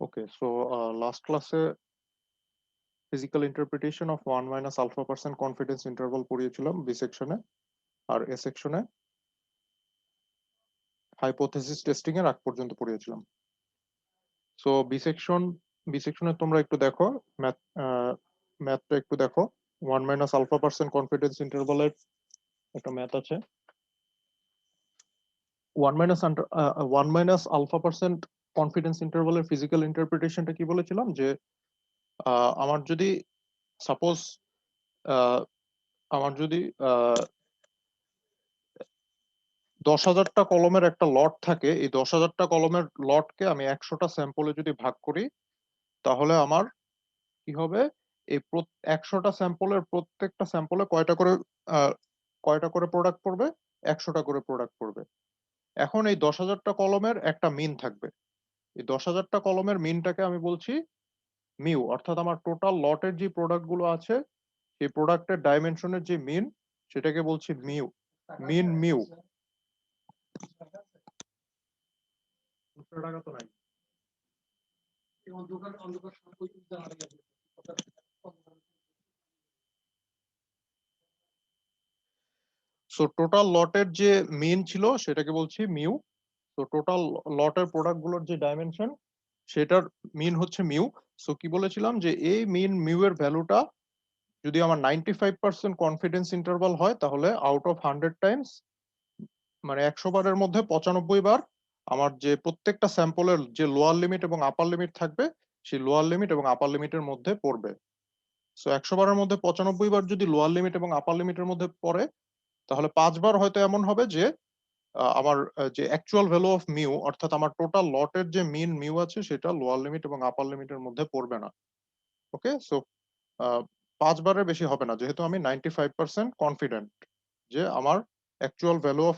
ওকে, so last ক্লাসে physical interpretation of 1 - α% confidence interval পড়িয়েছিলাম B সেকশনে, আর এ সেকশনে হাইপোথেসিস টেস্টিং এর আগ পর্যন্ত পড়িয়েছিলাম। সো বি সেকশনে তোমরা একটু দেখো, ম্যাথ ম্যাথটা একটু দেখো। 1 - α% কনফিডেন্স ইন্টারভালের একটা ম্যাথ আছে। 1 - α% কনফিডেন্স ইন্টারভালের ফিজিক্যাল ইন্টারপ্রিটেশনটা কি বলেছিলাম যে আমার যদি সাপোজ আমার যদি 10,000টা কলমের একটা লট থাকে, এই 10,000টা কলমের লটকে আমি 100টা স্যাম্পলে যদি ভাগ করি, তাহলে আমার কি হবে? এই 100টা স্যাম্পলের প্রত্যেকটা স্যাম্পলে কয়টা করে প্রোডাক্ট পড়বে? 100টা করে প্রোডাক্ট পড়বে। এখন এই 10,000টা কলমের একটা মিন থাকবে। এই 10,000টা কলমের মিনটাকে আমি বলছি মিউ, অর্থাৎ আমার টোটাল লটের যে প্রোডাক্ট গুলো আছে সেই প্রোডাক্টের ডাইমেনশনের যে মিন, সেটাকে বলছি মিউ, মিন মিউ। টাকা তো নাই। সো টোটাল লটের যে মিন ছিল সেটাকে বলছি মিউ। তো টোটাল লটের প্রোডাক্ট গুলোর যে ডাইমেনশন, সেটার মিন হচ্ছে মিউ। সো কি বলেছিলাম যে এই মিন মিউ এর ভ্যালুটা যদি আমার 95% কনফিডেন্স ইন্টারভাল হয়, তাহলে আউট অফ 100 টাইমস, মানে 100 বারের মধ্যে 95 বার আমার যে প্রত্যেকটা স্যাম্পলের যে লোয়ার লিমিট এবং আপার লিমিট থাকবে, সেই লোয়ার লিমিট এবং আপার লিমিটের মধ্যে পড়বে। সো 100 বারের মধ্যে 95 বার যদি লোয়ার লিমিট এবং আপার লিমিটের মধ্যে পড়ে, তাহলে 5 বার হয়তো এমন হবে যে আমার যে অ্যাকচুয়াল ভ্যালু অফ মিউ, অর্থাৎ আমার টোটাল লটের যে মিন মিউ আছে, সেটা লোয়ার লিমিট এবং আপার লিমিটের মধ্যে পড়বে না। ওকে, সো 5 বারের বেশি হবে না, যেহেতু আমি 95% কনফিডেন্ট যে আমার actual value of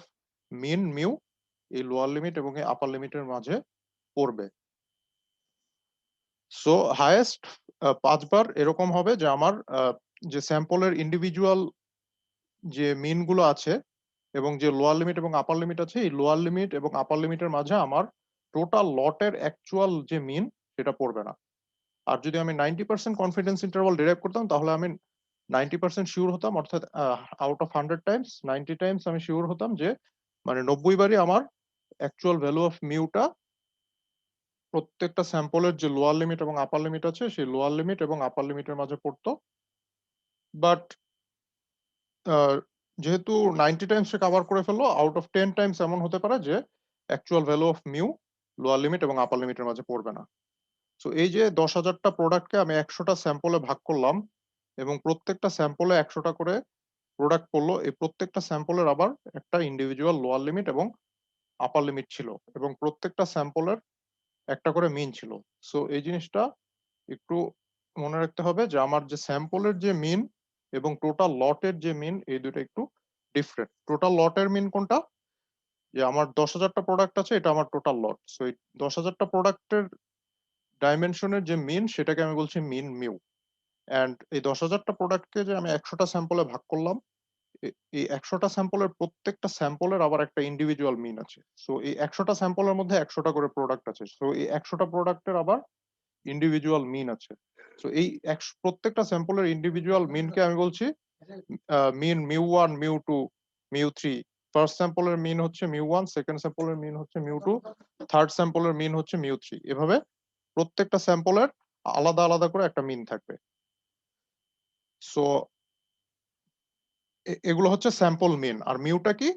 mean mu এই লোয়ার লিমিট এবং এই আপার লিমিটের মাঝে পড়বে। সো হায়েস্ট 5 বার এরকম হবে যে আমার যে স্যাম্পলের ইন্ডিভিজুয়াল যে মিন গুলো আছে এবং যে লোয়ার লিমিট এবং আপার লিমিট আছে, এই লোয়ার লিমিট এবং আপার লিমিটের মাঝে আমার টোটাল লটের অ্যাকচুয়াল যে মিন, সেটা পড়বে না। আর যদি আমি 90% কনফিডেন্স ইন্টারভাল ডিরাইভ করতাম, তাহলে আমি 90% শিওর হতাম, অর্থাৎ আউট অফ 100 টাইমস 90 টাইমস আমি শিওর হতাম যে মানে 90 বারই আমার অ্যাকচুয়াল ভ্যালু অফ মিউটা প্রত্যেকটা স্যাম্পলের যে লোয়ার লিমিট এবং আপার লিমিট আছে, সেই লোয়ার লিমিট এবং আপার লিমিটের মাঝে পড়তো। বাট যেহেতু 90 টাইমস সে কভার করে ফেললো, আউট অফ 10 টাইমস এমন হতে পারে যে actual value of mu lower limit এবং আপার লিমিটের মাঝে পড়বে না। সো এই যে 10,000টা প্রোডাক্টকে আমি 100টা স্যাম্পলে ভাগ করলাম এবং প্রত্যেকটা স্যাম্পলে 100টা করে প্রোডাক্ট পড়লো, এই প্রত্যেকটা স্যাম্পলের আবার একটা ইন্ডিভিজুয়াল লোয়ার লিমিট এবং আপার লিমিট ছিল, এবং প্রত্যেকটা স্যাম্পলের একটা করে মিন ছিল। সো এই জিনিসটা একটু মনে রাখতে হবে যে আমার যে স্যাম্পলের যে মিন এবং টোটাল লটের যে মিন, এই দুটো একটু ডিফারেন্ট। টোটাল লটের মিন কোনটা? যে আমার 10,000টা প্রোডাক্ট আছে, এটা আমার টোটাল লট। সো এই 10,000টা প্রোডাক্টের ডাইমেনশনের যে মিন, সেটাকে আমি বলছি মিন মিউ। অ্যান্ড এই 10,000টা প্রোডাক্টকে যে আমি 100টা স্যাম্পলে ভাগ করলাম, এই 100টা স্যাম্পলের প্রত্যেকটা স্যাম্পলের আবার একটা ইন্ডিভিজুয়াল মিন আছে। সো এই 100টা স্যাম্পলের মধ্যে 100টা করে প্রোডাক্ট আছে। সো এই 100টা প্রোডাক্টের আবার ইন্ডিভিজুয়াল মিন আছে। সো এই প্রত্যেকটা স্যাম্পলের ইন্ডিভিজুয়াল মিনকে আমি বলছি mean mu one, mu two, mu three. First স্যাম্পলের মিন হচ্ছে মিউ ওয়ান, সেকেন্ড স্যাম্পলের মিন হচ্ছে মিউ টু, থার্ড স্যাম্পলের মিন হচ্ছে মিউ থ্রি। এভাবে প্রত্যেকটা স্যাম্পলের আলাদা আলাদা করে একটা মিন থাকবে। সো এগুলো হচ্ছে স্যাম্পল মিন। আর মিউটা কি?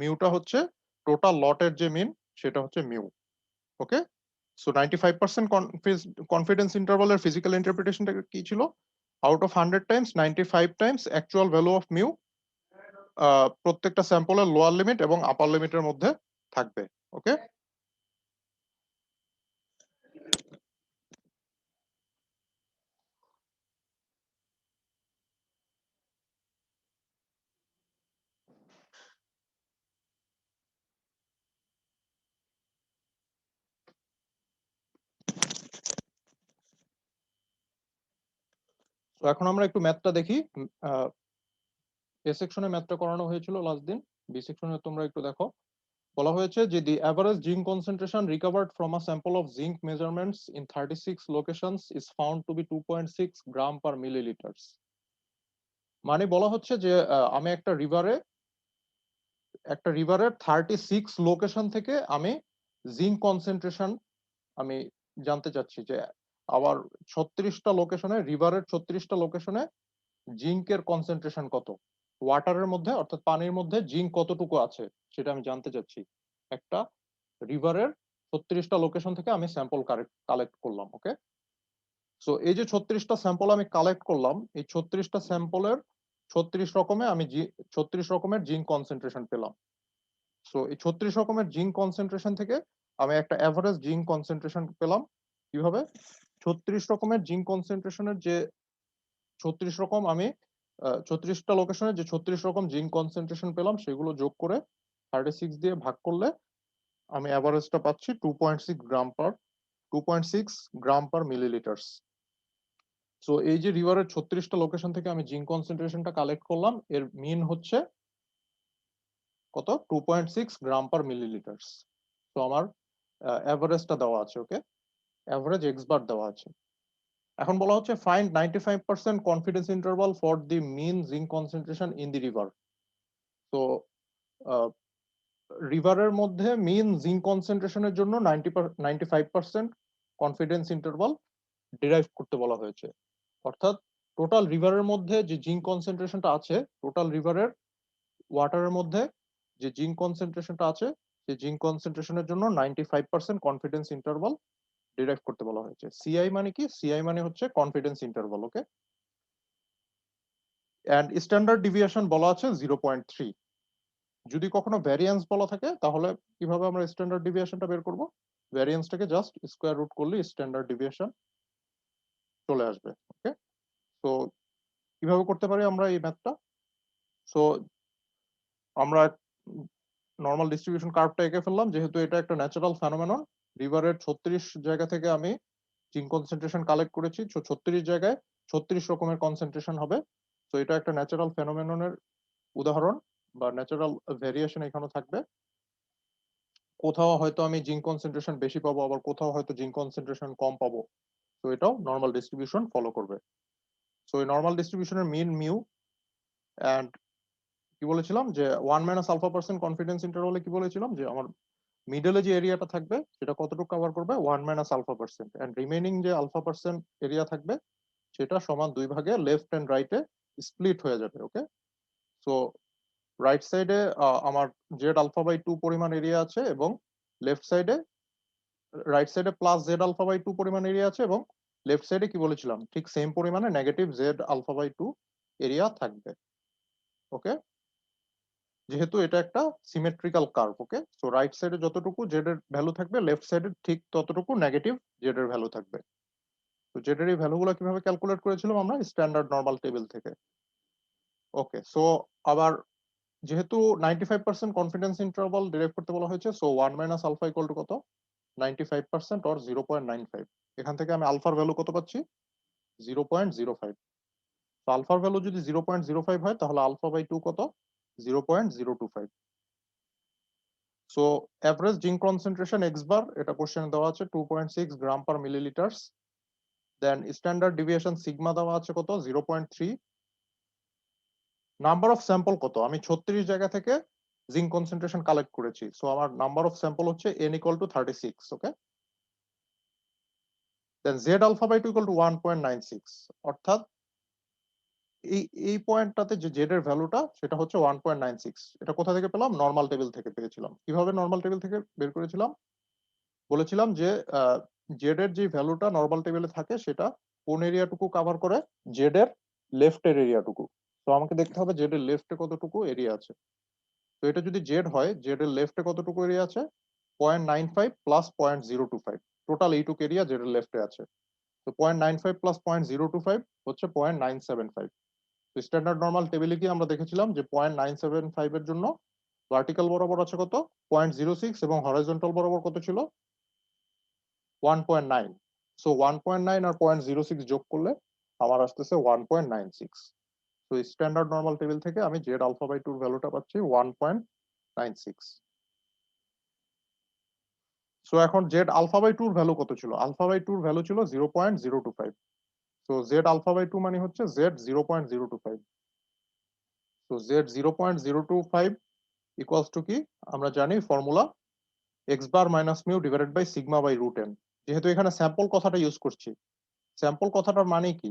মিউটা হচ্ছে টোটাল লটের যে মিন, সেটা হচ্ছে মিউ। ওকে, সো 95% কনফিডেন্স ইন্টারভালের ফিজিক্যাল ইন্টারপ্রিটেশনটা কি ছিল? Out of 100 Times 95 Times actual value of mu প্রত্যেকটা স্যাম্পলের লোয়ার লিমিট এবং আপার লিমিটের মধ্যে থাকবে। ওকে, তো এখন আমরা একটু ম্যাথটা দেখি। এ সেকশনে ম্যাথটা করানো হয়েছিল লাস্ট দিন, বি সেকশনে তোমরা একটু দেখো। বলা হয়েছে যে the average zinc concentration recovered from a sample of zinc measurements in 36 locations is found to be 2.6 gram per millilitres. মানে বলা হচ্ছে যে আমি একটা রিভারের 36 লোকেশন থেকে আমি জিঙ্ক কনসেন্ট্রেশন আমি জানতে চাচ্ছি যে আবার 36টা লোকেশনে, রিভারের 36টা লোকেশনে জিঙ্কের কনসেন্ট্রেশন কত, ওয়াটারের মধ্যে অর্থাৎ পানির মধ্যে জিঙ্ক কতটুকু আছে সেটা আমি জানতে চাচ্ছি। একটা রিভারের 36টা লোকেশন থেকে আমি স্যাম্পল কালেক্ট করলাম। ওকে, সো এই যে 36টা স্যাম্পল আমি কালেক্ট করলাম, এই 36টা স্যাম্পলের 36 রকমের জিঙ্ক কনসেন্ট্রেশন পেলাম। সো এই 36 রকমের জিঙ্ক কনসেন্ট্রেশন থেকে আমি একটা অ্যাভারেজ জিঙ্ক কনসেন্ট্রেশন পেলাম। কিভাবে? 36 রকমের জিঙ্ক কনসেন্ট্রেশনের যে 36 রকম আমি 36টা লোকেশনে যে 36 রকম জিঙ্ক কনসেন্ট্রেশন পেলাম সেগুলো যোগ করে 36 দিয়ে ভাগ করলে আমি অ্যাভারেজটা পাচ্ছি 2.6 গ্রাম পার মিলিলিটার্স। সো এই যে রিভারের 36টা লোকেশন থেকে আমি জিঙ্ক কনসেন্ট্রেশনটা কালেক্ট করলাম, এর মিন হচ্ছে কত? 2.6 গ্রাম পার মিলিলিটার্স। তো আমার অ্যাভারেজটা দেওয়া আছে। ওকে, অ্যাভারেজ এক্স বার দেওয়া আছে। এখন বলা হচ্ছে find 95% confidence interval for the mean zinc concentration in the river. তো রিভারের মধ্যে মিন জিঙ্ক কনসেন্ট্রেশনের জন্য 95% কনফিডেন্স ইন্টারভাল ডিরাইভ করতে বলা হয়েছে। অর্থাৎ টোটাল রিভারের মধ্যে যে জিঙ্ক কনসেন্ট্রেশনটা আছে, টোটাল রিভারের ওয়াটারের মধ্যে যে জিঙ্ক কনসেন্ট্রেশনটা আছে, সেই জিঙ্ক কনসেন্ট্রেশনের জন্য 95% কনফিডেন্স ইন্টারভাল ডিরাইভ করতে বলা হয়েছে। সিআই মানে কি? সিআই মানে হচ্ছে confidence interval. Okay, and standard deviation বলা আছে 0.3। যদি কখনো ভ্যারিয়েন্স বলা থাকে তাহলে কিভাবে আমরা স্ট্যান্ডার্ড ডিভিয়েশনটা বের করব? ভ্যারিয়েন্সটাকে জাস্ট স্কোয়ার রুট করলে স্ট্যান্ডার্ড ডিভিয়েশন চলে আসবে। ওকে, তো কিভাবে করতে পারি আমরা এই ম্যাথটা? সো আমরা নর্মাল ডিস্ট্রিবিউশন কার্ভটা এঁকে ফেললাম। যেহেতু এটা একটা ন্যাচারাল ফেনোমেনন, রিভারের 36 জায়গা থেকে আমি জিঙ্ক কনসেন্ট্রেশন কালেক্ট করেছি, 36 জায়গায় 36 রকমের কনসেন্ট্রেশন হবে। তো এটা একটা ন্যাচারাল ফেনোমেননের উদাহরণ বা ন্যাচারাল ভেরিয়েশন এখানে থাকবে। কোথাও হয়তো আমি জিঙ্ক কনসেন্ট্রেশন বেশি পাবো, আবার কোথাও হয়তো জিঙ্ক কনসেন্ট্রেশন কম পাবো। তো এটাও নর্মাল ডিস্ট্রিবিউশন ফলো করবে। সো এই নর্মাল ডিস্ট্রিবিউশনের মিন মিউ, এন্ড কি বলেছিলাম যে 1 - α% কনফিডেন্স ইন্টারভ্যালে কি বলেছিলাম যে আমার মিডলে যে এরিয়াটা থাকবে সেটা কতটুকু কভার করবে? 1 - α%, এন্ড রিমেইনিং যে α% এরিয়া থাকবে সেটা সমান 2 ভাগে লেফট এন্ড রাইটে স্প্লিট হয়ে যাবে। ওকে, সো রাইট সাইডে আমার জেড আলফা বাই 2 পরিমাণ এরিয়া আছে এবং লেফট সাইডে রাইট সাইডে প্লাস জেড আলফা বাই 2 পরিমাণ এরিয়া আছে এবং লেফট সাইডে কি বলেছিলাম ঠিক সেম পরিমাণে negative Z alpha by 2 area থাকবে। ওকে, যেহেতু এটা একটা symmetrical curve. Okay, so right সাইডে যতটুকু জেড এর ভ্যালু থাকবে, লেফট সাইডে ঠিক ততটুকু নেগেটিভ জেড এর ভ্যালু থাকবে। তো জেড এর এই ভ্যালুগুলো কিভাবে ক্যালকুলেট করেছিলাম আমরা? স্ট্যান্ডার্ড নরমাল টেবিল থেকে। ওকে, সো আবার যেহেতু 95% কনফিডেন্স ইন্টারভাল ডিরাইভ করতে বলা হয়েছে, সো 1 - আলফা ইকুয়াল টু কত? 95% অর 0.95। এখান থেকে আমি আলফার ভ্যালু কত পাচ্ছি? 0.05। তো আলফার ভ্যালু যদি 0.05 হয় তাহলে আলফা বাই 2 কত? 0.025। So average zinc concentration x bar, এটা কোশ্চেনে দেওয়া আছে 2.6 gram per milliliters. Then standard deviation sigma দেওয়া আছে কত? 0.3। নাম্বার অফ স্যাম্পল কত? আমি 36 জায়গা থেকে জিঙ্ক কনসেন্ট্রেশন কালেক্ট করেছি, সো আমার নাম্বার অফ স্যাম্পল হচ্ছে n equal to 36। Okay, then Z alpha by 2 equal to 1.96। অর্থাৎ এই পয়েন্টটাতে যে জেড এর ভ্যালুটা সেটা হচ্ছে 1.96। এটা কোথা থেকে পেলাম? নর্মাল টেবিল থেকে পেয়েছিলাম। কিভাবে নর্মাল টেবিল থেকে বের করেছিলাম? বলেছিলাম যে জেড এর যে ভ্যালুটা নর্মাল টেবিলে থাকে সেটা কোন এরিয়াটুকু কভার করে? জেড এর লেফটের এরিয়াটুকু। তো আমাকে দেখতে হবে জেড এর লেফটে কতটুকু এরিয়া আছে। তো এটা যদি জেড হয়, জেড এর লেফটে কতটুকু এরিয়া আছে? 0.95 প্লাস 0.025। টোটাল এইটুকু এরিয়া জেড এর লেফটে আছে। তো 0.95 প্লাস 0.025 হচ্ছে 0.975। তো স্ট্যান্ডার্ড নরমাল টেবিলে কি আমরা দেখেছিলাম যে 0.975 এর জন্য ভার্টিক্যাল বরাবর আছে কত? 0.06 এবং হরাইজন্টাল বরাবর কত ছিল? 1.9। সো 1.9 আর 0.06 যোগ করলে আমার আসতেছে 1.96। তো স্ট্যান্ডার্ড নরমাল টেবিল থেকে আমি জেড আলফা বাই টুর ভ্যালুটা পাচ্ছি 1.96। সো এখন জেড আলফা বাই টুর ভ্যালু কত ছিল? আলফা বাই টুর ভ্যালু ছিল 0.025। So Z alpha by two মানে হচ্ছে Z 0.025। So Z 0.025 equals to কি? আমরা জানি formula X bar minus mu divided by sigma by root N. যেহেতু এখানে স্যাম্পল কথাটা ইউজ করছি, স্যাম্পল কথাটার মানে কি?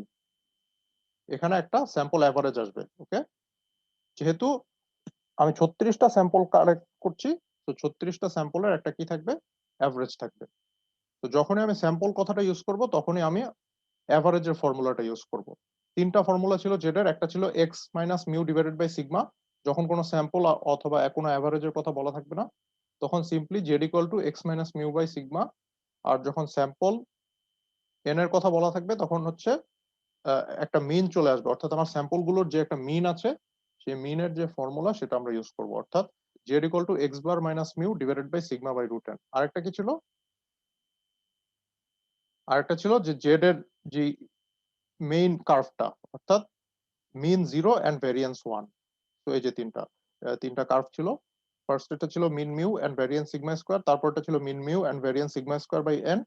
এখানে একটা স্যাম্পল অ্যাভারেজ আসবে। ওকে, যেহেতু আমি 36টা স্যাম্পল কালেক্ট করছি, তো 36টা স্যাম্পলের একটা কি থাকবে? অ্যাভারেজ থাকবে। তো যখনই আমি স্যাম্পল কথাটা ইউজ করব তখনই আমি অ্যাভারেজের ফর্মুলাটা ইউজ করব। তিনটা ফর্মুলা ছিল জেডের, একটা ছিল X minus mu divided by sigma. যখন কোনো স্যাম্পল অথবা কোনো অ্যাভারেজের কথা বলা থাকবে না, তখন simply z equal to x minus mu by sigma. আর যখন স্যাম্পল এন এর কথা বলা থাকবে তখন হচ্ছে একটা মিন চলে আসবে, অর্থাৎ আমার স্যাম্পল গুলোর যে একটা মিন আছে সেই মিনের যে ফর্মুলা সেটা আমরা ইউজ করব, অর্থাৎ Z equal to X bar minus mu divided by sigma by root N. আরেকটা কি ছিল? আরেকটা ছিল যে জেড এর যে মেইন কার্ভটা, অর্থাৎ মিন 0 এন্ড ভ্যারিয়েন্স 1। তো এই যে তিনটা কার্ভ ছিল। ফার্স্ট এটা ছিল mean mu and variance sigma square, তারপরটা ছিল mean mu and variance sigma square by n,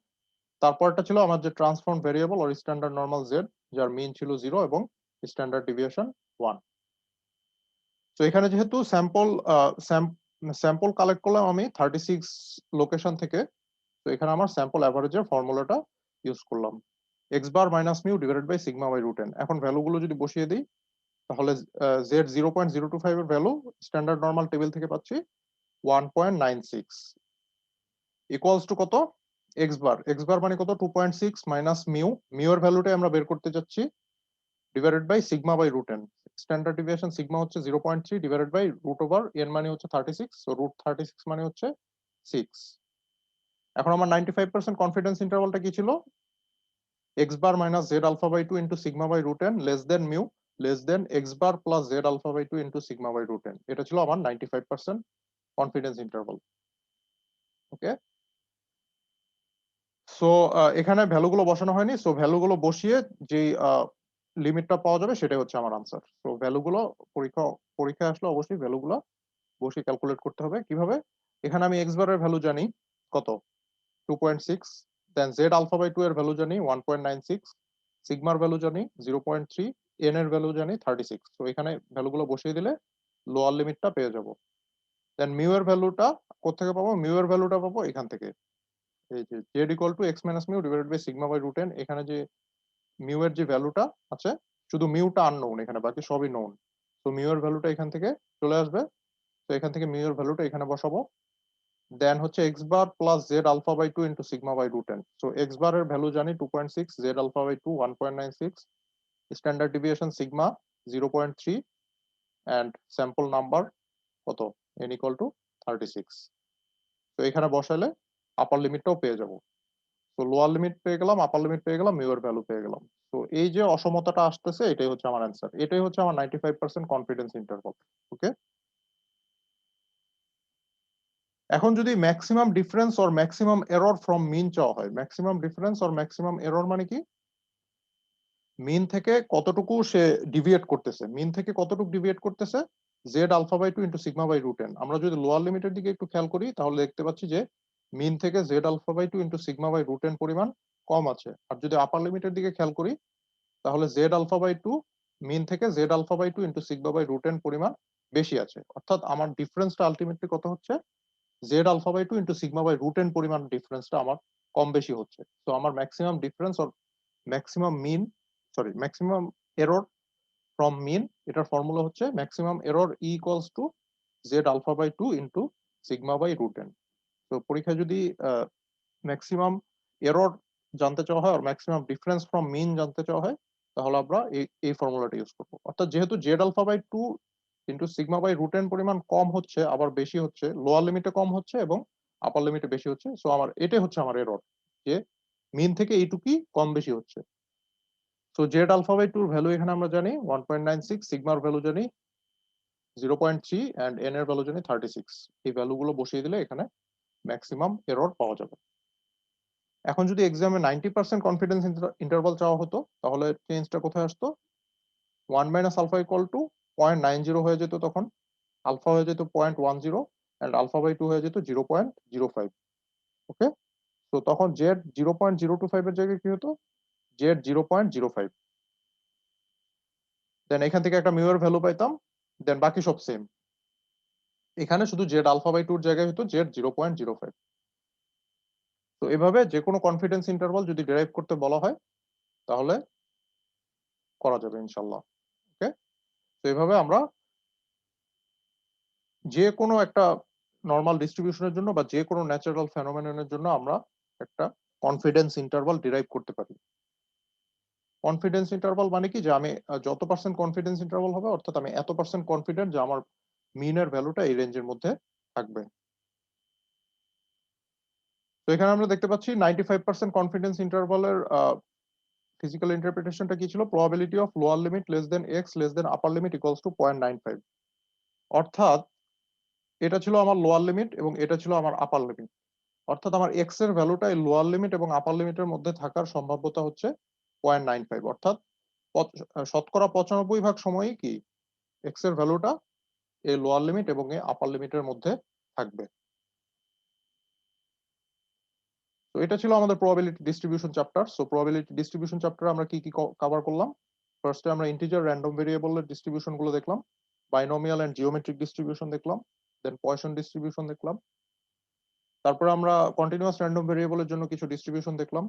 তারপরটা ছিল আমার যে transform variable or standard normal z, যার মিন ছিল 0 এবং স্ট্যান্ডার্ড ডিভিয়েশন 1। তো এখানে যেহেতু স্যাম্পল কালেক্ট করলাম আমি 36 লোকেশন থেকে, তো এখানে আমার স্যাম্পল অ্যাভারেজের ফর্মুলাটা ইউজ করলাম X bar minus mu divided by sigma by root N. এখন ভ্যালুগুলো যদি বসিয়ে দিই তাহলে জেড 0.025 এর ভ্যালু স্ট্যান্ডার্ড নরমাল টেবিল থেকে পাচ্ছি 1.96 ইকুয়ালস টু কত? এক্স বার মানে কত? 2.6 মাইনাস মিউ, মিউ এর ভ্যালুটাই আমরা বের করতে যাচ্ছি, divided by sigma by root N. Standard deviation sigma হচ্ছে 0.3 divided by root over N মানে হচ্ছে 36, সো রুট 36 মানে হচ্ছে 6। এখন আমার 95% কনফিডেন্স ইন্টারভালটা কি ছিল? X bar minus Z alpha by two into sigma by root N less than mu less than X bar plus Z alpha by two into sigma by root N. এটা ছিল আমার 95% কনফিডেন্স ইন্টারভাল। ওকে, so এখানে ভ্যালুগুলো বসানো হয়নি, so ভ্যালুগুলো বসিয়ে যে লিমিটটা পাওয়া যাবে সেটাই হচ্ছে আমার আনসার। সো ভ্যালুগুলো পরীক্ষায় আসলে অবশ্যই ভ্যালুগুলো বসে ক্যালকুলেট করতে হবে। কিভাবে? এখানে আমি এক্স বারের ভ্যালু জানি কত? 2.6। দেন জেড আলফা বাই টু এর ভ্যালু জানি 1.96, সিগমার ভ্যালু জানি 0.3, এন এর ভ্যালু জানি 36। তো এখানে ভ্যালুগুলো বসিয়ে দিলে লোয়ার লিমিটটা পেয়ে যাব। দেন মিউ এর ভ্যালুটা কোথা থেকে পাবো? মিউ এর ভ্যালুটা পাবো এখান থেকে, এই যে Z equal to x minus mu divided by sigma by root N. এখানে যে মিউ এর যে ভ্যালুটা আছে, শুধু মিউটা আননোন, এখানে বাকি সবই নোন। তো মিউ এর ভ্যালুটা এখান থেকে চলে আসবে। তো এখান থেকে মিউ এর ভ্যালুটা এখানে বসাবো। দেন হচ্ছে x bar plus Z alpha by two into sigma by root n. So x bar এর ভ্যালু জানি 2.6, z alpha by two 1.96, standard deviation sigma 0.3, and sample number কত? N equal to 36। তো এখানে বসালে আপার লিমিটটাও পেয়ে যাব। তো লোয়ার লিমিট পেয়ে গেলাম, আপার লিমিট পেয়ে গেলাম, মিউ এর ভ্যালু পেয়ে গেলাম। তো এই যে অসমতাটা আসতেছে এটাই হচ্ছে আমার অ্যান্সার, এটাই হচ্ছে আমার 95% কনফিডেন্স ইন্টারভাল। ওকে, এখন যদি maximum difference or maximum error from mean চাওয়া হয়, maximum difference or maximum error মানে কি? মিন থেকে কতটুকু সে ডিভিয়েট করতেছে, মিন থেকে কতটুকু ডিভিয়েট করতেছে, Z alpha by two into sigma by root N. আমরা যদি লোয়ার লিমিটের দিকে একটু খেয়াল করি তাহলে দেখতে পাচ্ছি যে মিন থেকে Z alpha by two into sigma by root N পরিমাণ কম আছে। আর যদি আপার লিমিটের দিকে খেয়াল করি তাহলে z alpha by two mean থেকে Z alpha by two into sigma by root N পরিমাণ বেশি আছে। অর্থাৎ আমার ডিফারেন্সটা আলটিমেটলি কত হচ্ছে? Z alpha by two into sigma by root N পরিমাণ ডিফারেন্সটা আমার কম বেশি হচ্ছে। তো আমার maximum difference or maximum mean, sorry maximum error from mean, এটার ফর্মুলা হচ্ছে maximum error equals to z alpha by two into sigma by root N. তো পরীক্ষায় যদি ম্যাক্সিমাম এরর জানতে চাওয়া হয় আর ম্যাক্সিমাম ডিফারেন্স ফ্রম মিন জানতে চাওয়া হয় তাহলে আমরা এই ফর্মুলাটা ইউজ করবো। অর্থাৎ যেহেতু Z alpha by two into sigma by root N পরিমাণ কম হচ্ছে আবার বেশি হচ্ছে, লোয়ার লিমিটে কম হচ্ছে এবং আপার লিমিটে বেশি হচ্ছে, সো আমার এটাই হচ্ছে আমার এরর, যে মিন থেকে এইটুকুই কম বেশি হচ্ছে। সো জেড আলফা বাই টুর ভ্যালু এখানে আমরা জানি 1.96, সিগমার ভ্যালু জানি 0.3, অ্যান্ড এন এর ভ্যালু জানি 36। এই ভ্যালুগুলো বসিয়ে দিলে এখানে ম্যাক্সিমাম এরর পাওয়া যাবে। এখন যদি এক্সামে 90% কনফিডেন্স ইন্টারভাল চাওয়া হতো তাহলে চেঞ্জটা কোথায় আসতো? 1 মাইনাস আলফা ইকুয়াল টু 0.90 হয়ে যেত তখন, আলফা হয়ে যেত 0.10 অ্যান্ড আলফা বাই 2 হয়ে যেত 0.05। ওকে, তো তখন জেড 0.025 এর জায়গায় কি হতো? জেড 0.05। দেন এখান থেকে একটা মিউ এর ভ্যালু পাইতাম, দেন বাকি সব সেম। এখানে শুধু জেড আলফা বাই 2 এর জায়গায় হতো জেড 0.05। তো এভাবে যে কোনো কনফিডেন্স ইন্টারভাল যদি ডেরাইভ করতে বলা হয় তাহলে করা যাবে ইনশাল্লাহ। ওকে, তো এভাবে আমরা যে কোনো একটা নর্মাল ডিস্ট্রিবিউশনের জন্য বা যে কোনো ন্যাচারাল ফেনোমেননের জন্য আমরা একটা কনফিডেন্স ইন্টারভাল ডিরাইভ করতে পারি। কনফিডেন্স ইন্টারভাল মানে কি, যে আমি যত পার্সেন্ট কনফিডেন্স ইন্টারভাল হবে অর্থাৎ আমি এত পার্সেন্ট কনফিডেন্ট যে আমার মিনের ভ্যালুটা এই রেঞ্জের মধ্যে থাকবে। তো এখানে আমরা দেখতে পাচ্ছি 95% কনফিডেন্স ইন্টারভালের ফিজিক্যাল ইন্টারপ্রিটেশনটা কি ছিল? Probability of lower limit less than x less than upper limit equals to 0.95। অর্থাৎ এটা ছিল আমার লোয়ার লিমিট এবং এটা ছিল আমার আপার লিমিট। অর্থাৎ আমার এক্স এর ভ্যালুটা এই লোয়ার লিমিট এবং আপার লিমিটের মধ্যে থাকার সম্ভাব্যতা হচ্ছে 0.95। অর্থাৎ শতকরা 95% সময়ই কি এক্স এর ভ্যালুটা এই লোয়ার লিমিট এবং এই আপার লিমিটের মধ্যে থাকবে। তো এটা ছিল আমাদের probability distribution chapter. So probability distribution চ্যাপ্টারে আমরা কি কি কভার করলাম? ফার্স্টে আমরা ইন্টিজার র্যান্ডম ভেরিয়েবলের ডিস্ট্রিবিউশন গুলো দেখলাম, বাইনোমিয়াল এন্ড জিওমেট্রিক ডিস্ট্রিবিউশন দেখলাম, দেন পয়সন ডিস্ট্রিবিউশন দেখলাম। তারপরে আমরা কন্টিনিউয়াস র্যান্ডম ভেরিয়েবলের জন্য কিছু ডিস্ট্রিবিউশন দেখলাম,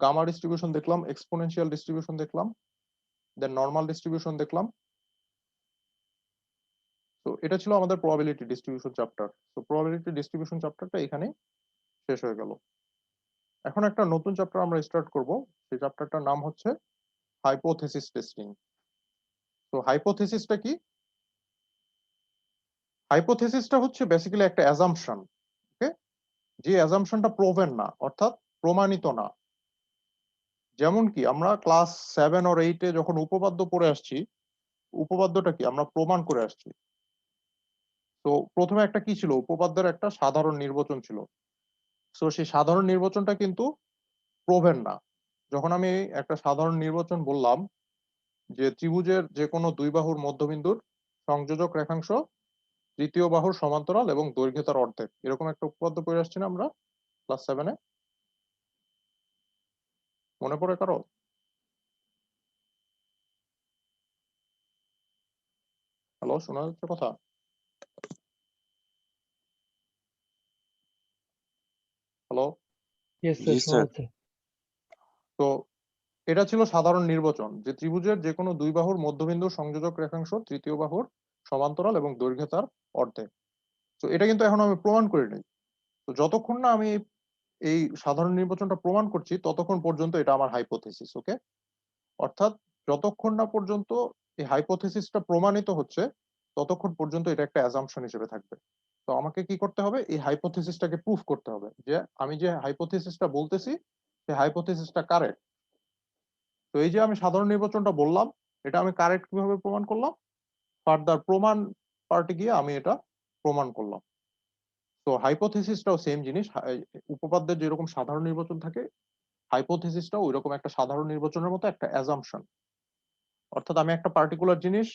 গামা ডিস্ট্রিবিউশন দেখলাম, এক্সপোনেনশিয়াল ডিস্ট্রিবিউশন দেখলাম, দেন নর্মাল ডিস্ট্রিবিউশন দেখলাম। তো এটা ছিল আমাদের প্রবাবিলিটি ডিস্ট্রিবিউশন চ্যাপ্টার। তো প্রবাবিলিটি ডিস্ট্রিবিউশন চ্যাপ্টারটা এখানেই শেষ হয়ে গেল। এখন একটা নতুন চ্যাপ্টার আমরা স্টার্ট করব, সেই চ্যাপ্টারটার নাম হচ্ছে হাইপোথেসিস টেস্টিং। তো হাইপোথেসিসটা কি? হাইপোথেসিসটা হচ্ছে বেসিক্যালি একটা অ্যাজাম্পশন। ওকে, যে অ্যাজাম্পশনটা প্রুভেন না, অর্থাৎ প্রমাণিত না। যেমন কি আমরা ক্লাস 7 or 8 যখন উপপাদ্য পড়ে আসছি, উপপাদ্যটা কি আমরা প্রমাণ করে আসছি। তো প্রথমে একটা কি ছিল, উপপাদ্যের একটা সাধারণ নির্বাচন ছিল। তো সেই সাধারণ নির্বাচনটা কিন্তু প্রুভেন না। যখন আমি একটা সাধারণ নির্বাচন বললাম যে ত্রিভুজের যে কোনো দুই বাহুর মধ্যবিন্দুর সংযোজক রেখাংশ তৃতীয় বাহুর সমান্তরাল এবং দৈর্ঘ্য তার অর্ধেক, এরকম একটা উপপাদ্য পড়ে আসছি না আমরা ক্লাস 7-এ? মনে পড়ে কারো? হ্যালো, শোনা যাচ্ছে কথা? হ্যালো? ইয়েস জি স্যার, শোনা স্যার। যাচ্ছে। তো এটা ছিল সাধারণ নির্বাচন, যে ত্রিভুজের যে কোনো দুই বাহুর মধ্যবিন্দুর সংযোজক রেখাংশ তৃতীয় বাহুর সমান্তরাল এবং দৈর্ঘ্য তার অর্ধেক। তো এটা কিন্তু এখন আমি প্রমাণ করিনি। তো যতক্ষণ না আমি এই সাধারণ নির্বাচনটা প্রমাণ করছি ততক্ষণ পর্যন্ত এটা আমার হাইপোথেসিস। ওকে, অর্থাৎ যতক্ষণ না পর্যন্ত এই হাইপোথেসিসটা প্রমাণিত হচ্ছে ততক্ষণ পর্যন্ত এটা একটা অ্যাজাম্পশন হিসেবে থাকবে। তো আমাকে কি করতে হবে? এই হাইপোথেসিসটাকে প্রুফ করতে হবে যে আমি যে হাইপোথেসিসটা বলতেছি সেই হাইপোথেসিসটা কারেক্ট। তো এই যে আমি সাধারণ নির্বাচনটা বললাম, এটা আমি কারেক্ট কিভাবে প্রমাণ করলাম? ফার্দার প্রমাণ পার্টে গিয়ে আমি এটা প্রমাণ করলাম। তো হাইপোথেসিসটাও সেম জিনিস। উপপাদ্যের যেরকম সাধারণ নির্বাচন থাকে, হাইপোথেসিসটাও ওইরকম একটা সাধারণ নির্বাচনের মতো একটা অ্যাজাম্পশন। অর্থাৎ আমি একটা পার্টিকুলার জিনিস,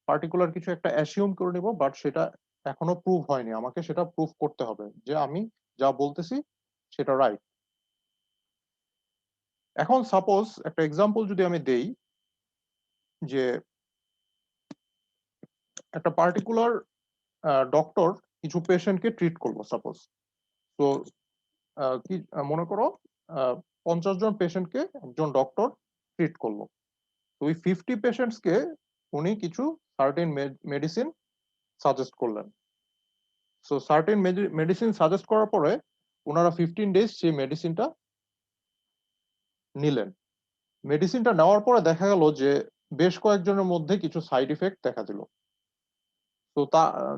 পার্টিকুলার কিছু একটা অ্যাসিউম করে নিব, বাট সেটা এখনো প্রুভ হয়নি, আমাকে সেটা প্রুভ করতে হবে যে আমি যা বলতেছি সেটা রাইট। এখন সাপোজ একটা এক্সাম্পল যদি আমি দেই, যে একটা পার্টিকুলার ডক্টর কিছু পেশেন্টকে ট্রিট করলো সাপোজ। তো কি মনে করো 50 জন পেশেন্টকে একজন ডক্টর ট্রিট করলো। তো ওই 50 পেশেন্টসকে উনি কিছু সার্টেন মেডিসিন সাজেস্ট করলেন। সো সার্টেন মেডিসিন সাজেস্ট করার পরে ওনারা 15 ডেজ সেই মেডিসিনটা নিলেন। মেডিসিনটা নেওয়ার পরে দেখা গেল যে বেশ কয়েকজনের মধ্যে কিছু সাইড ইফেক্ট দেখা দিল। তো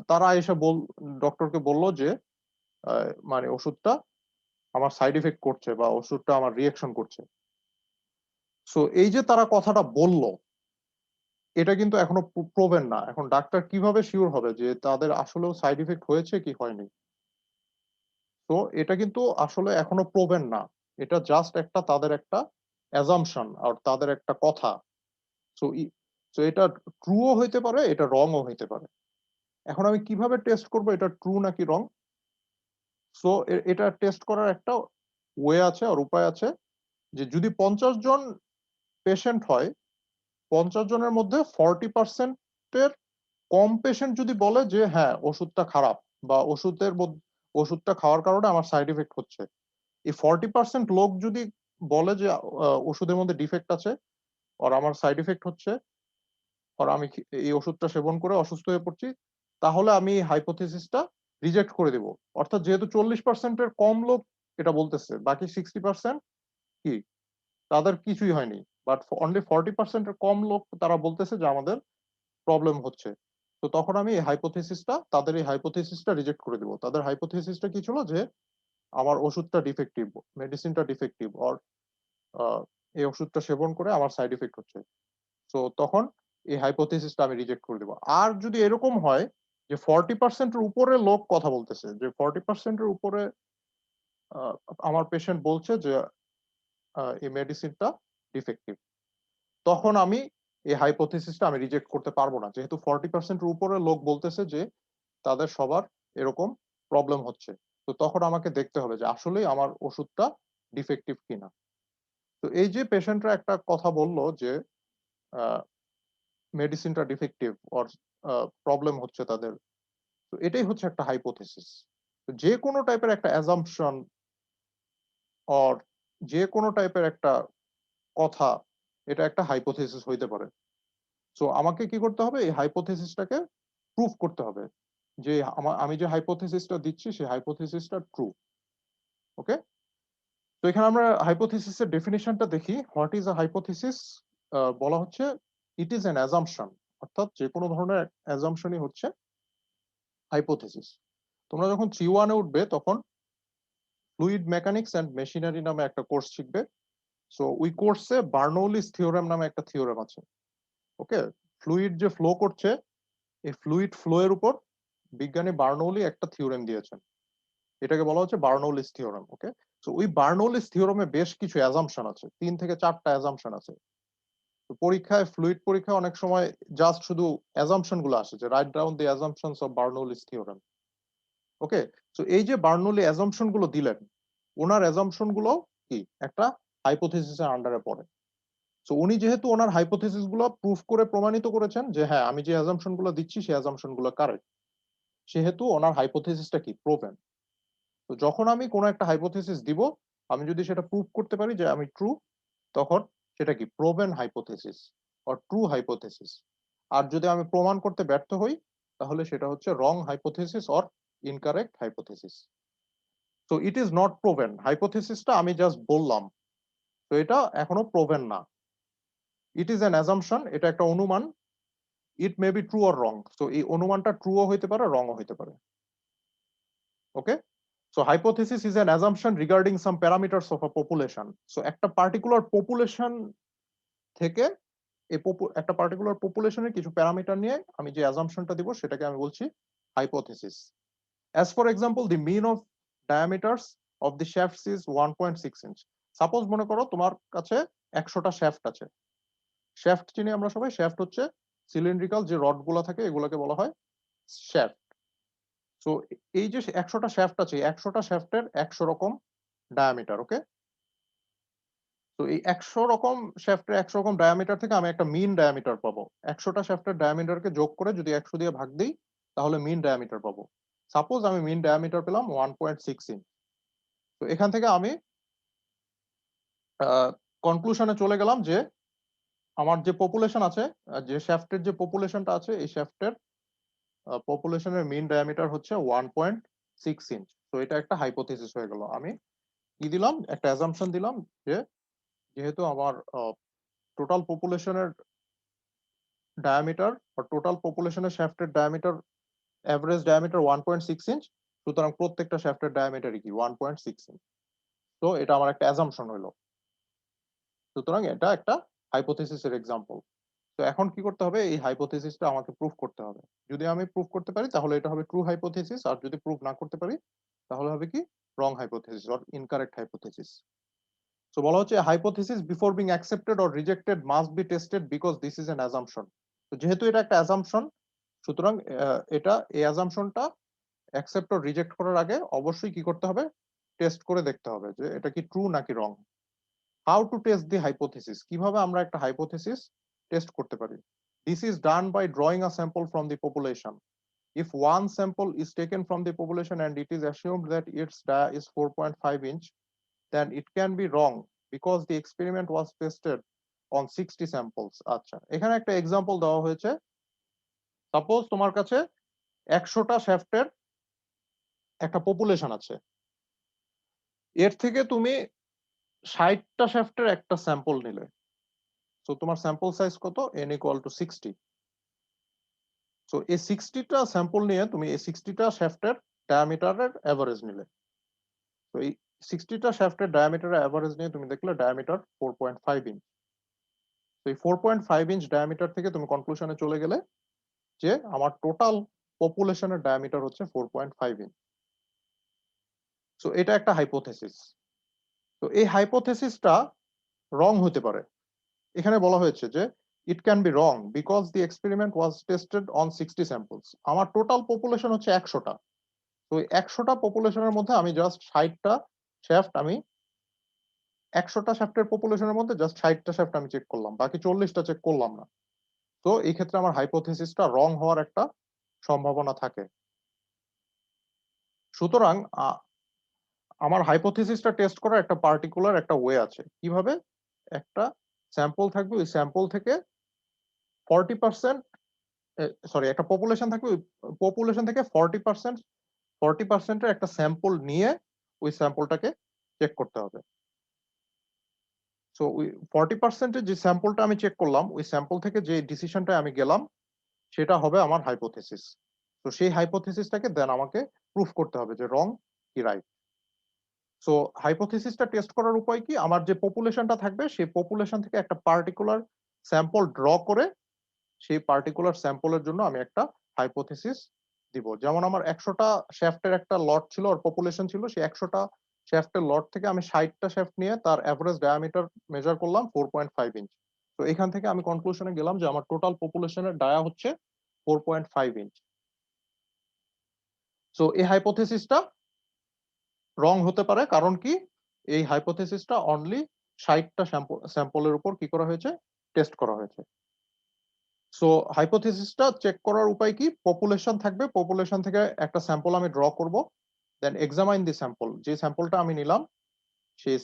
তারা এসে ডক্টরকে বলল যে মানে ওষুধটা আমার সাইড ইফেক্ট করছে বা ওষুধটা আমার রিয়াকশন করছে। সো এই যে তারা কথাটা বলল, এটা কিন্তু এখনো প্রুভেন না। এখন ডাক্তার কিভাবে শিওর হবে যে তাদের আসলেও সাইড ইফেক্ট হয়েছে কি হয়নি? তো এটা কিন্তু আসলে এখনো প্রুভেন না। এটা জাস্ট একটা তাদের একটা অ্যাজাম্পশন আর তাদের একটা কথা। সো সো এটা ট্রুও হইতে পারে, এটা রংও হইতে পারে। এখন আমি কিভাবে টেস্ট করব এটা ট্রু নাকি রং? সো এটা টেস্ট করার একটা ওয়ে আছে আর উপায় আছে যে যদি ৫০ জন পেশেন্ট হয়, ৫০ জনের মধ্যে 40% এর কম পেশেন্ট যদি বলে যে হ্যাঁ, ওষুধটা খারাপ বা ওষুধটা খাওয়ার কারণে আমার সাইড ইফেক্ট হচ্ছে। এই 40% লোক যদি বলে যে ওষুধের মধ্যে ডিফেক্ট আছে আর আমার সাইড ইফেক্ট হচ্ছে আর আমি এই ওষুধটা সেবন করে অসুস্থ হয়ে পড়ছি, তাহলে আমি এই হাইপোথিসিসটা রিজেক্ট করে দিব। অর্থাৎ যেহেতু 40% এর কম লোক এটা বলতেছে, বাকি 60% কি তাদের কিছুই হয়নি। বাট অনলি 40% এর কম লোক তারা বলতেছে যে আমাদের প্রবলেম হচ্ছে। তো তখন আমি এই হাইপোথিসিসটা তাদের এই হাইপোথিসিসটা রিজেক্ট করে দিব। তাদের হাইপোথিসিসটা কি ছিল যে আমার ওষুধটা ডিফেক্টিভ, মেডিসিনটা ডিফেক্টিভ অর আ এই ওষুধটা সেবন করে আমার সাইড ইফেক্ট হচ্ছে। সো তখন এই হাইপোথিসিসটা আমি রিজেক্ট করে দিব। আর যদি এরকম হয় যে 40% এর উপরে লোক কথা বলতেছে, যে 40% এর উপরে আ আমার পেশেন্ট বলছে যে এই মেডিসিনটা ডিফেক্টিভ। তখন আমি এই হাইপোথিসিসটা আমি রিজেক্ট করতে পারব না। যেহেতু 40% এর উপরে লোক বলতেছে যে তাদের সবার এরকম প্রবলেম হচ্ছে। তো তখন আমাকে দেখতে হবে যে আসলেই আমার ওষুধটা ডিফেক্টিভ কিনা। তো এই যে পেশেন্টরা একটা কথা বলল যে আ মেডিসিনটা ডিফেক্টিভ অর প্রবলেম হচ্ছে তাদের। তো এটাই হচ্ছে একটা হাইপোথিসিস। তো যেকোনো টাইপের একটা অ্যাজাম্পশন অর যেকোনো টাইপের একটা কথা, এটা একটা হাইপোথিসিস হইতে পারে। সো আমাকে কি করতে হবে? এই হাইপোথিসিসটাকে প্রুফ করতে হবে। যে আমি যে হাইপোথিসিসটা দিচ্ছি সেই হাইপোথিসিসটা ট্রু। ওকে? তো এখানে আমরা হাইপোথিসিস এর ডেফিনিশনটা দেখি। What is a hypothesis? বলা হচ্ছে ইট ইস অ্যান অ্যাজাম্পশন। অর্থাৎ যেকোনো ধরনের অ্যাজাম্পশনই হচ্ছে হাইপোথিসিস। তোমরা যখন 3-1 এ উঠবে তখন ফ্লুইড মেকানিক্স অ্যান্ড মেশিনারি নামে একটা কোর্স শিখবে। সো ওই কোর্সে বার্নৌলিস থিওরেম নামে একটা থিওরেম আছে। ওকে? ফ্লুইড যে ফ্লো করছে, এই ফ্লুইড ফ্লো এর উপর বিজ্ঞানী বার্নৌলি একটা থিওরেম দিয়েছেন। এটাকে বলা হচ্ছে বার্নৌলিস থিওরেম। ওকে? সো ওই বার্নৌলিস থিওরেমে বেশ কিছু অ্যাজাম্পশন আছে। ৩ থেকে ৪ টা অ্যাজাম্পশন আছে। তো পরীক্ষায় ফ্লুইড পরীক্ষায় অনেক সময় জাস্ট শুধু অ্যাজাম্পশন গুলো আসে যে right down the assumptions of Bernoulli's theorem. Okay? So এই যে বার্নৌলি অ্যাজাম্পশন গুলো দিলেন, উনার অ্যাজাম্পশন গুলো কি একটা হাইপোথিসিস এর আন্ডারে পড়ে। সো উনি যেহেতু উনার হাইপোথিসিস গুলো প্রুফ করে প্রমাণিত করেছেন যে হ্যাঁ, আমি যে অ্যাজাম্পশন গুলো দিচ্ছি সেই অ্যাজাম্পশন গুলো কারেক্ট। সেহেতু উনার হাইপোথিসিসটা কি প্রুভেন। তো যখন আমি কোন একটা হাইপোথিসিস দিব, আমি যদি সেটা প্রুভ করতে পারি যে আমি ট্রু, তখন সেটা কি proven hypothesis or true hypothesis. আর যদি আমি প্রমাণ করতে ব্যর্থ হই, তাহলে সেটা হচ্ছে wrong hypothesis or incorrect hypothesis. So it is not proven. হাইপোথিসিসটা আমি জাস্ট বললাম। তো এটা এখনো প্রুভেন না। ইট ইজ অ্যান অ্যাজাম্পশন, এটা একটা অনুমান। It may be true or wrong. So এই অনুমানটা ট্রু ও হইতে পারে, রং ও হইতে পারে। ওকে? So hypothesis is an assumption regarding some parameters of a population. So একটা পার্টিকুলার পপুলেশন থেকে একটা পার্টিকুলার পপুলেশনের কিছু প্যারামিটার নিয়ে আমি যে অ্যাজাম্পশনটা দিব সেটাকে আমি বলছি hypothesis. As for example, the mean of diameters of the shafts is 1.6 inch. Suppose মনে করো তোমার কাছে 100টা শ্যাফট আছে। শ্যাফট চিনি আমরা সবাই। শ্যাফট হচ্ছে সিলিন্ড্রিক্যাল যে রড গুলা থাকে এগুলাকে বলা হয় শ্যাফট। সো এই যে 100টা শ্যাফট আছে, 100টা শ্যাফটের 100 রকম ডায়ামিটার। ওকে? তো এই ১০০ রকম শ্যাফটের ১০০ রকম ডায়ামিটার থেকে আমি একটা মিন ডায়ামিটার পাবো। ১০০ টা শ্যাফটের ডায়ামিটারকে যোগ করে যদি ১০০ দিয়ে ভাগ দেই, তাহলে মিন ডায়ামিটার পাবো। সাপোজ আমি মিন ডায়ামিটার পেলাম 1.6 ইঞ্চ। তো এখান থেকে আমি আ কনক্লুশন এ চলে গেলাম যে আমার যে পপুলেশন আছে, যে শ্যাফটের যে পপুলেশনটা আছে, এই শ্যাফটের পপুলেশনের মিন ডায়ামিটার হচ্ছে 1.6 ইঞ্চ। তো এটা একটা হাইপোথিসিস হয়ে গেল। আমি কি দিলাম? একটা অ্যাজাম্পশন দিলাম যে যেহেতু আমার টোটাল পপুলেশনের ডায়ামিটার বা টোটাল পপুলেশনের শ্যাফটের ডায়ামিটার এভারেজ ডায়ামিটার 1.6 ইঞ্চ। সুতরাং প্রত্যেকটা শ্যাফটের ডায়ামিটারই কি 1.6 ইঞ্চ। তো এটা আমার একটা অ্যাজাম্পশন হইলো। সুতরাং এটা একটা হাইপোথিসিস এর এক্সাম্পল। তো এখন কি করতে হবে? এই হাইপোথিসিসটা আমাকে প্রুফ করতে হবে। যদি আমি প্রুফ করতে পারি তাহলে এটা হবে ট্রু হাইপোথিসিস। আর যদি প্রুফ না করতে পারি তাহলে হবে কি wrong hypothesis or incorrect hypothesis. So বলা হচ্ছে hypothesis before being accepted or rejected must be tested because this is an assumption. তো যেহেতু এটা একটা অ্যাজাম্পশন, সুতরাং এটা এই অ্যাজাম্পশনটা অ্যাকসেপ্ট অর রিজেক্ট করার আগে অবশ্যই কি করতে হবে, টেস্ট করে দেখতে হবে যে এটা কি ট্রু নাকি wrong. How to test the hypothesis, কিভাবে আমরা একটা হাইপোথিসিস টেস্ট করতে পারি? This is done by drawing a sample from the population. If one sample is taken from the population and it is assumed that its dia is 4.5 inch, then it can be wrong because the experiment was tested on 60 samples. আচ্ছা, এখানে একটা example দেওয়া হয়েছে। Suppose তোমার কাছে 100টা শ্যাফটের একটা population আছে, এর থেকে তুমি 60টা শ্যাফটের একটা স্যাম্পল নিলে। সো তোমার স্যাম্পল সাইজ কত? n equal to 60। সো এই 60টা স্যাম্পল নিয়ে তুমি এই 60টা শ্যাফটের ডায়ামিটারের এভারেজ নিলে। তো এই 60টা শ্যাফটের ডায়ামিটারের এভারেজ নিয়ে তুমি দেখলে ডায়ামিটার 4.5 ইঞ্চ। তো এই 4.5 ইঞ্চ ডায়ামিটার থেকে তুমি কনক্লুশনে চলে গেলে যে আমার টোটাল পপুলেশনের ডায়ামিটার হচ্ছে 4.5 ইঞ্চ। সো এটা একটা হাইপোথেসিস। তো এই হাইপোথেসিসটা রং হতে পারে। এখানে বলা হয়েছে যে it can be wrong because the experiment was tested on 60 samples. আমার টোটাল পপুলেশন হচ্ছে 100টা। তো 100টা পপুলেশনের মধ্যে আমি জাস্ট 60টা শ্যাফট, আমি 100টা শ্যাফটের পপুলেশনের মধ্যে জাস্ট 60টা শ্যাফট আমি চেক করলাম, বাকি 40টা চেক করলাম না। তো এই ক্ষেত্রে আমার হাইপোথিসিসটা রং হওয়ার একটা সম্ভাবনা থাকে। সুতরাং আমার হাইপোথিসিসটা টেস্ট করার একটা পার্টিকুলার একটা ওয়ে আছে। কিভাবে? একটা স্যাম্পল থাকবে, ওই স্যাম্পল থেকে 40%, সরি, একটা পপুলেশন থাকবে, ওই পপুলেশন থেকে 40%এর একটা স্যাম্পল নিয়ে ওই স্যাম্পলটাকে চেক করতে হবে। সো ওই 40%-এর যে স্যাম্পলটা আমি চেক করলাম, ওই স্যাম্পল থেকে যে ডিসিশনটা আমি গেলাম সেটা হবে আমার হাইপোথিসিস। তো সেই হাইপোথিসিসটাকে দেন আমাকে প্রুফ করতে হবে যে রং কি রাইট। সো হাইপোথিসিসটা টেস্ট করার উপায় কি? আমার যে পপুলেশনটা থাকবে সেই পপুলেশন থেকে একটা পার্টিকুলার স্যাম্পল ড্র করে সেই পার্টিকুলার স্যাম্পলের জন্য আমি একটা হাইপোথিসিস দিব। যেমন আমার 100টা শ্যাফটের একটা লট ছিল, আর পপুলেশন ছিল, সেই 100টা শ্যাফটের লট থেকে আমি 60টা শ্যাফট নিয়ে তার এভারেজ ডায়ামিটার মেজার করলাম 4.5 ইঞ্চ। তো এখান থেকে আমি কনক্লুশনে গেলাম যে আমার টোটাল পপুলেশনের ডায়া হচ্ছে 4.5 ইঞ্চ। সো এই হাইপোথিসিসটা রং হতে পারে, কারণ কি? এই হাইপোথিসিসটা অনলি 60টা স্যাম্পলের উপর কি করা হয়েছে? টেস্ট করা হয়েছে। সো হাইপোথিসিসটা চেক করার উপায় কি? পপুলেশন থাকবে, পপুলেশন থেকে একটা স্যাম্পল আমি ড্র করব, দেন এক্সামাইন দি স্যাম্পল। যে স্যাম্পলটা আমি নিলাম সেই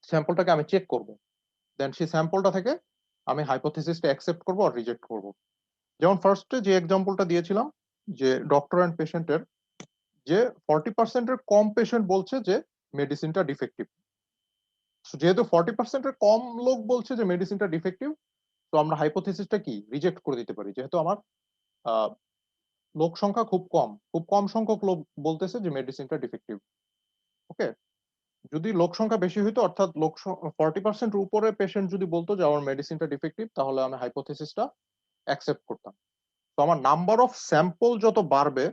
স্যাম্পলটাকে আমি চেক করব, দেন সেই স্যাম্পলটা থেকে আমি হাইপোথিসিসটা অ্যাকসেপ্ট করব আর রিজেক্ট করব। যেমন ফার্স্টে যে এক্সাম্পলটা দিয়েছিলাম যে ডক্টর অ্যান্ড পেশেন্টের, যে 40%-এর কম পেশেন্ট বলছে যে মেডিসিনটা ডিফেক্টিভ। যেহেতু 40%-এর কম লোক বলছে যে মেডিসিনটা ডিফেক্টিভ, তো আমরা হাইপোথিসিসটা কি রিজেক্ট করে দিতে পারি, যেহেতু আমার লোক সংখ্যা খুব কম, খুব কম সংখ্যক লোক বলতেছে যে মেডিসিনটা ডিফেক্টিভ। ওকে, যদি লোক সংখ্যা বেশি হইতো, অর্থাৎ 40% উপরে পেশেন্ট যদি বলতো যে আমার মেডিসিনটা ডিফেক্টিভ, তাহলে আমি হাইপোথিসিসটা অ্যাকসেপ্ট করতাম। তো আমার নাম্বার অফ স্যাম্পল যত বাড়বে,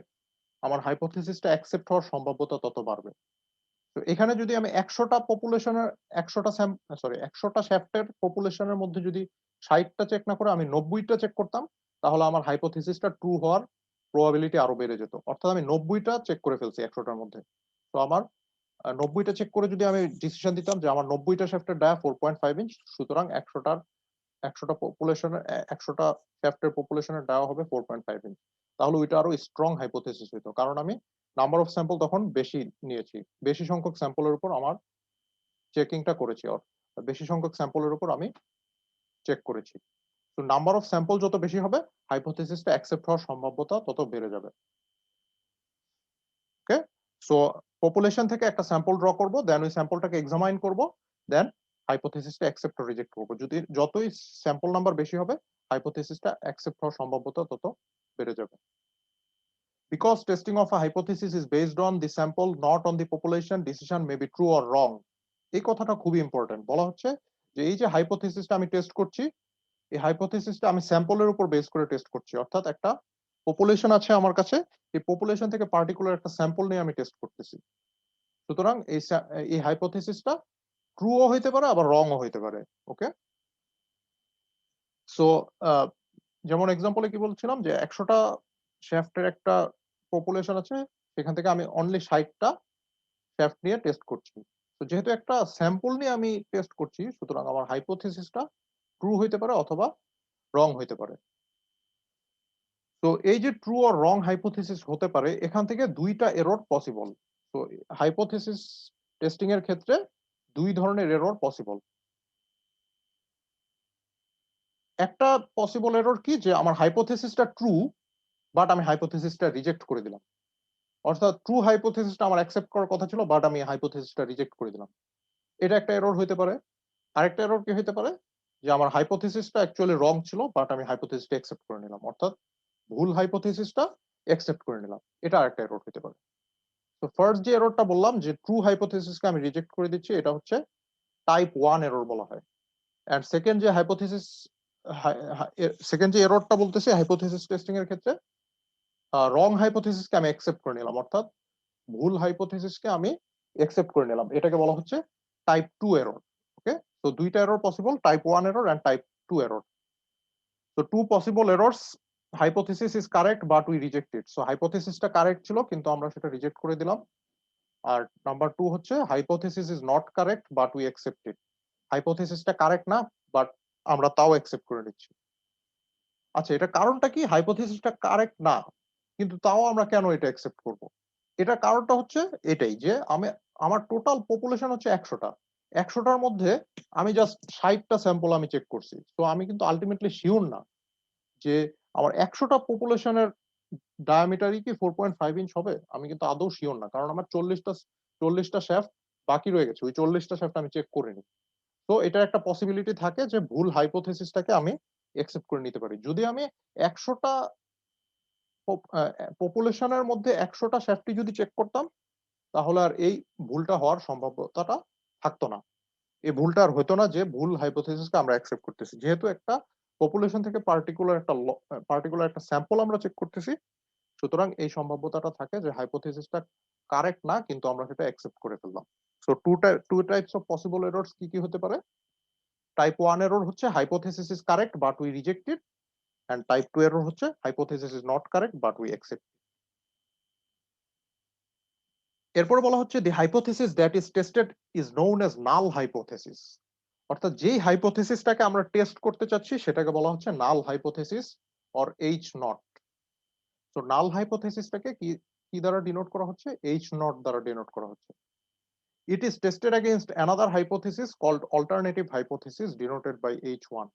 আমার হাইপোথিসিসটা অ্যাকসেপ্ট হওয়ার সম্ভাব্যতা তত বাড়বে। তো এখানে যদি আমি 100টা পপুলেশনের 100টা শ্যাফটের পপুলেশনের মধ্যে যদি 60টা চেক না করে আমি 90টা চেক করতাম, তাহলে আমার হাইপোথিসিসটা ট্রু হওয়ার প্রবাবিলিটি আরো বেড়ে যেত। অর্থাৎ আমি 90টা চেক করে ফেলছি 100টার মধ্যে। তো আমার 90টা চেক করে যদি আমি ডিসিশন দিতাম যে আমার 90টা শ্যাফটের ডায়া 4.5 ইঞ্চ, সুতরাং 100টা পপুলেশনের 100টা শ্যাফটের পপুলেশনের ডায়া হবে 4.5 ইঞ্চ, তাহলে ওইটা আরো স্ট্রং হাইপোথিসিস হইতো, কারণ আমি নাম্বার অফ স্যাম্পল তখন বেশি নিয়েছি, বেশি সংখ্যক স্যাম্পলের উপর আমার চেকিংটা করেছি, বেশি সংখ্যক স্যাম্পলের উপর আমি চেক করেছি। তো নাম্বার অফ স্যাম্পল যত বেশি হবে, হাইপোথিসিসটা অ্যাকসেপ্ট হওয়ার সম্ভাব্যতা তত বেড়ে যাবে। ওকে, সো পপুলেশন থেকে একটা স্যাম্পল ড্র করব, দেন ওই স্যাম্পলটাকে এক্সামাইন করব, দেন হাইপোথিসিসটা অ্যাকসেপ্ট রিজেক্ট করব। যদি যতই স্যাম্পল নাম্বার বেশি হবে, হাইপোথিসিসটা অ্যাকসেপ্ট হওয়ার সম্ভাব্যতা তত বেড়ে যাবে। Because testing of a hypothesis is based on the sample, not on the population, decision may be true or wrong. এই কথাটা খুবই ইম্পর্টেন্ট। বলা হচ্ছে যে এই যে হাইপোথিসিসটা আমি টেস্ট করছি, এই হাইপোথিসিসটা আমি স্যাম্পলের উপর বেস করে টেস্ট করছি, অর্থাৎ একটা পপুলেশন আছে আমার কাছে, এই পপুলেশন থেকে পার্টিকুলার একটা স্যাম্পল নিয়ে আমি টেস্ট করতেছি। সুতরাং এই হাইপোথিসিসটা ট্রুও হইতে পারে আবার রংও হইতে পারে। ওকে, সো যেমন এক্সাম্পলে কি বলছিলাম যে 100টা শ্যাফটের একটা পপুলেশন আছে, সেখান থেকে আমি অনলি 60টা শ্যাফট নিয়ে টেস্ট করছি। তো যেহেতু একটা স্যাম্পল নিয়ে আমি টেস্ট করছি, সুতরাং আমার হাইপোথিসিসটা ট্রু হইতে পারে অথবা রং হইতে পারে। তো এই যে ট্রু অর রং হাইপোথিসিস হতে পারে, এখান থেকে দুইটা এরর পসিবল। তো হাইপোথিসিস টেস্টিং এর ক্ষেত্রে দুই ধরনের এরর পসিবল। একটা পসিবল এরর কি, যে আমার হাইপোথিসিসটা ট্রু বাট আমি হাইপোথিসিসটা রিজেক্ট করে দিলাম। অর্থাৎ ট্রু হাইপোথিসিসটা আমার অ্যাকসেপ্ট করার কথা ছিল বাট আমি হাইপোথিসিসটা রিজেক্ট করে দিলাম। এটা একটা এরর হইতে পারে। আরেকটা এরর কি হইতে পারে, যে আমার হাইপোথিসিসটা অ্যাকচুয়ালি রং ছিল বাট আমি হাইপোথিসিসটা অ্যাকসেপ্ট করে নিলাম। অর্থাৎ ভুল হাইপোথিসিসটা অ্যাকসেপ্ট করে নিলাম। এটা আরেকটা এরর হইতে পারে। তো ফার্স্ট যে এররটা বললাম যে ট্রু হাইপোথিসিসকে আমি রিজেক্ট করে দিচ্ছি, এটা হচ্ছে টাইপ 1 এরর বলা হয়। এন্ড সেকেন্ড যে হাইপোথিসিস, সেকেন্ড যে এররটা বলতেছি হাইপোথিসিস টেস্টিং এর ক্ষেত্রে, রং হাইপোথিসিসকে আমি অ্যাকসেপ্ট করে নিলাম। অর্থাৎ ভুল হাইপোথিসিসকে আমি অ্যাকসেপ্ট করে নিলাম। এটাকে বলা হচ্ছে টাইপ 2 এরর। ওকে, তো দুইটা error possible, type 1 error and type 2 error. So two possible errors, hypothesis is correct but we reject it. So hypothesis টা কারেক্ট ছিল কিন্তু আমরা সেটা রিজেক্ট করে দিলাম। আর নাম্বার 2 হচ্ছে hypothesis is not correct but we accept it. hypothesis টা correct না বাট আমরা তাও অ্যাকসেপ্ট করে নিচ্ছি। আচ্ছা, এটা কারণটা কি? hypothesis টা কারেক্ট না কিন্তু তাও আমরা কেন এটা অ্যাকসেপ্ট করব? এটার কারণটা হচ্ছে এটাই যে আমার টোটাল পপুলেশন হচ্ছে 100টা। 100টার মধ্যে আমি জাস্ট 60টা স্যাম্পল আমি চেক করছি। তো আমি কিন্তু আলটিমেটলি শিওর না যে আমার 100টা পপুলেশনের ডায়ামিটারই কি 4.5 ইঞ্চ হবে? আমি কিন্তু আদৌ শিওর না। কারণ আমার 40টা শ্যাফট বাকি রয়ে গেছে। ওই 40টা শ্যাফট আমি চেক করিনি। তো এটার একটা পসিবিলিটি থাকে যে ভুল হাইপোথিসিসটাকে আমি অ্যাকসেপ্ট করে নিতে পারি। যদি আমি 100টা পপুলেশনের মধ্যে 100টা শ্যাফটই যদি চেক করতাম, তাহলে আর এই ভুলটা হওয়ার সম্ভাব্যতাটা থাকতো না। এই ভুলটা আর হইতো না যে ভুল হাইপোথিসিসকে আমরা অ্যাকসেপ্ট করতেছি। যেহেতু একটা পপুলেশন থেকে পার্টিকুলার একটা স্যাম্পল আমরা চেক করতেছি, সুতরাং এই সম্ভাব্যতাটা থাকে যে হাইপোথিসিসটা কারেক্ট না কিন্তু আমরা সেটা অ্যাকসেপ্ট করে ফেললাম। So two types of possible errors কি কি হতে পারে? টাইপ 1 এরর হচ্ছে hypothesis is correct but we reject it, and type 2 error হচ্ছে hypothesis is not correct but we accept. এরপর বলা হচ্ছে the hypothesis that is tested is known as null hypothesis. অর্থাৎ যেই হাইপোথিসিসটাকে আমরা টেস্ট করতে চাচ্ছি সেটাকে বলা হচ্ছে নাল হাইপোথিসিস অর এইচ নট। তো নাল হাইপোথিসিসটাকে কি কি দ্বারা ডিনোট করা হচ্ছে? এইচ নট দ্বারা ডিনোট করা হচ্ছে। It is tested against another hypothesis called alternative hypothesis denoted by H1.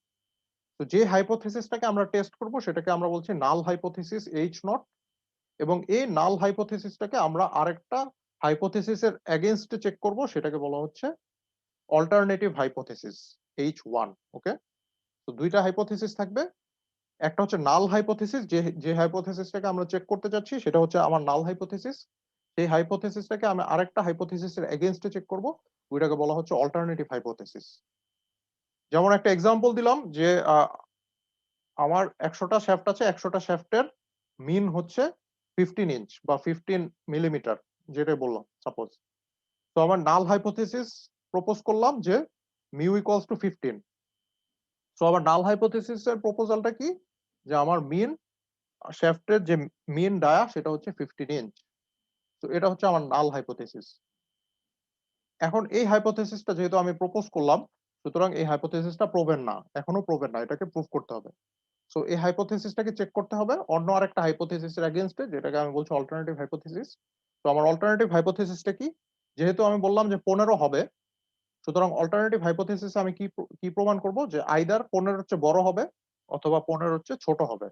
তো যে হাইপোথিসিসটাকে আমরা টেস্ট করব সেটাকে আমরা বলছি নাল হাইপোথিসিস H নট, এবং এই নাল হাইপোথিসিসটাকে আমরা আরেকটা হাইপোথিসিসের এগেইনস্টে চেক করব, সেটাকে বলা হচ্ছে অল্টারনেটিভ হাইপোথিসিস H1। ওকে, তো দুইটা হাইপোথিসিস থাকবে। একটা হচ্ছে নাল হাইপোথিসিস, যে যে হাইপোথিসিসটাকে আমরা চেক করতে যাচ্ছি সেটা হচ্ছে আমার নাল হাইপোথিসিস। সেই হাইপোথিসিসটাকে আমি আরেকটা হাইপোথিসিসের এগেইনস্টে চেক করব, ওইটাকে বলা হচ্ছে অল্টারনেটিভ হাইপোথিসিস। যেমন একটা এক্সাম্পল দিলাম যে আমার 100টা শ্যাফট আছে, 100টা শ্যাফটের মিন হচ্ছে 15 ইঞ্চ বা 15 মিলিমিটার, যেটা বললাম সাপোজ। তো আমার নাল হাইপোথিসিস প্রপোজ করলাম যে মিউ ইকুয়ালস টু 15। সো আমার নাল হাইপোথিসিসের প্রপোজালটা কি, যে আমার মিন শ্যাফটের যে মিন ডায়া সেটা হচ্ছে 15 ইঞ্চ। তো এটা হচ্ছে আমার নাল হাইপোথিসিস। এখন এই হাইপোথিসিসটা যেহেতু আমি প্রপোজ করলাম, সুতরাং এই হাইপোথিসিসটা প্রুভেন না, এখনো প্রুভেন না, এটাকে প্রুভ করতে হবে। সো এই হাইপোথিসিসটাকে চেক করতে হবে অন্য আরেকটা হাইপোথিসিসের এগেইনস্টে, যেটাকে আমি বলছি অল্টারনেটিভ হাইপোথিসিস। তো আমার অল্টারনেটিভ হাইপোথিসিসটা কি? যেহেতু আমি বললাম যে 15 হবে, সুতরাং অল্টারনেটিভ হাইপোথিসিস আমি কি প্রমাণ করব, যে আইদার 15 হচ্ছে বড় হবে অথবা 15 হচ্ছে ছোট হবে,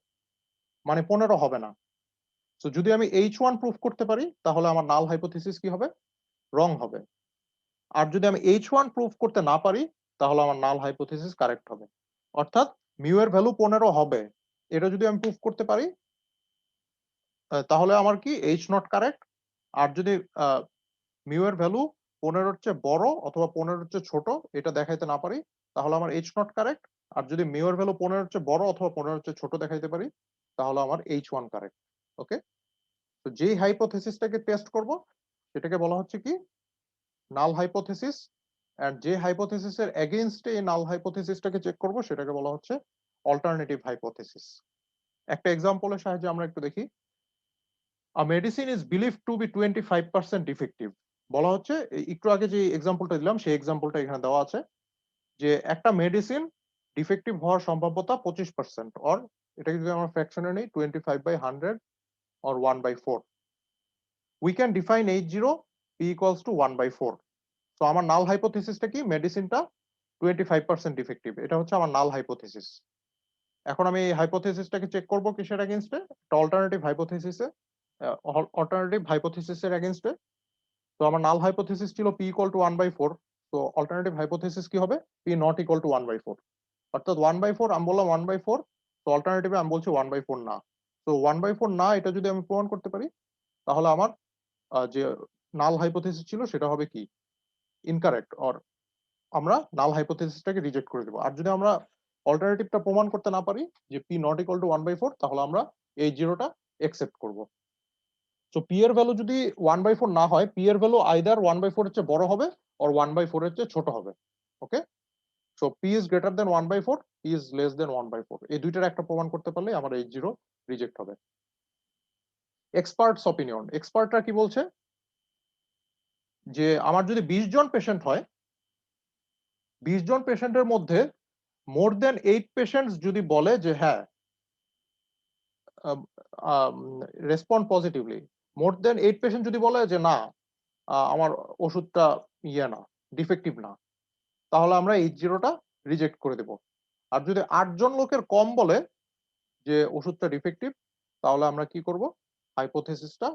মানে 15 হবে না। সো যদি আমি H1 প্রুফ করতে পারি তাহলে আমার নাল হাইপোথিসিস কি হবে? রং হবে। আর যদি আমি H1 প্রুফ করতে না পারি তাহলে আমার নাল হাইপোথিসিস কারেক্ট হবে। অর্থাৎ মিউ এর ভ্যালু 15 হবে, এটা যদি আমি প্রুফ করতে পারি তাহলে আমার কি H নট কারেক্ট। আর যদি মিউ এর ভ্যালু 15 চেয়ে বড় অথবা 15 চেয়ে ছোট এটা দেখাইতে না পারি তাহলে আমার H নট কারেক্ট। আর যদি মিউ এর ভ্যালু 15 চেয়ে বড় অথবা 15 চেয়ে ছোট দেখাইতে পারি তাহলে আমার H1 কারেক্ট। ওকে, তো যেই হাইপোথিসিসটাকে টেস্ট করব সেটাকে বলা হচ্ছে কি নাল হাইপোথিসিস, এন্ড যে হাইপোথিসিসের এগেইনস্টে এই নাল হাইপোথিসিসটাকে চেক করব সেটাকে বলা হচ্ছে অল্টারনেটিভ হাইপোথিসিস। একটা এক্সাম্পলের সাহায্যে আমরা একটু দেখি। A medicine is believed to be 25% defective. বলা হচ্ছে একটু আগে যে এক্সাম্পলটা দিলাম সেই এক্সাম্পলটা এখানে দেওয়া আছে যে একটা মেডিসিন ডিফেক্টিভ হওয়ার সম্ভাব্যতা 25%, অর এটাকে যদি আমরা ফ্র্যাকশনে নেই 25/100 or 1/4, we can define H0 P equals to 1/4. তো আমার নাল হাইপোথিসিসটা কি, মেডিসিনটা 25% ডিফেক্টিভ, এটা হচ্ছে আমার নাল হাইপোথিসিস। এখন আমি এই হাইপোথিসিসটাকে চেক করব কিসের এগেইনস্টে, একটা অল্টারনেটিভ হাইপোথিসিসের এগেইনস্টে। তো আমার নাল হাইপোথিসিস ছিল P equal to 1/4, তো অল্টারনেটিভ হাইপোথিসিস কি হবে, P not equal to 1/4, অর্থাৎ 1/4 আমি বললাম 1/4, তো অল্টারনেটিভে আমি বলছি 1/4 না। তো 1/4 না এটা যদি আমি প্রমাণ করতে পারি তাহলে আমার যে নাল হাইপোথিসিস ছিল সেটা হবে কি, ইনকারেক্ট, অর আমরা নাল হাইপোথিসিসটাকে রিজেক্ট করে দেব। আর যদি আমরা অল্টারনেটিভটা প্রমাণ করতে না পারি যে P not equal to 1/4, তাহলে আমরা এই জিরোটা একসেপ্ট করব। সো P এর ভ্যালু যদি 1/4 না হয়, P এর ভ্যালু আইদার 1/4 এর চেয়ে বড় হবে অর 1/4 এর চেয়ে ছোট হবে। ওকে, so P is greater than 1/4, P is less than 1/4, এই দুইটার একটা প্রমাণ করতে পারলে আমার এই জিরো রিজেক্ট হবে। এক্সপার্টস অপিনিয়ন, এক্সপার্টরা কি বলছে যে আমার যদি 20 জন পেশেন্ট হয়, 20 জন পেশেন্টের মধ্যে মোর দেন 8 পেশেন্টস যদি বলে যে হ্যাঁ রেসপন্ড পজিটিভলি, মোর দেন 8 পেশেন্ট যদি বলে যে না আমার ওষুধটা ইয়ে না, ডিফেক্টিভ না, তাহলে আমরা এই জিরোটা রিজেক্ট করে দেব। আর যদি 8 জন লোকের কম বলে যে ওষুধটা ডিফেক্টিভ, তাহলে আমরা কি করব, হাইপোথিসিসটা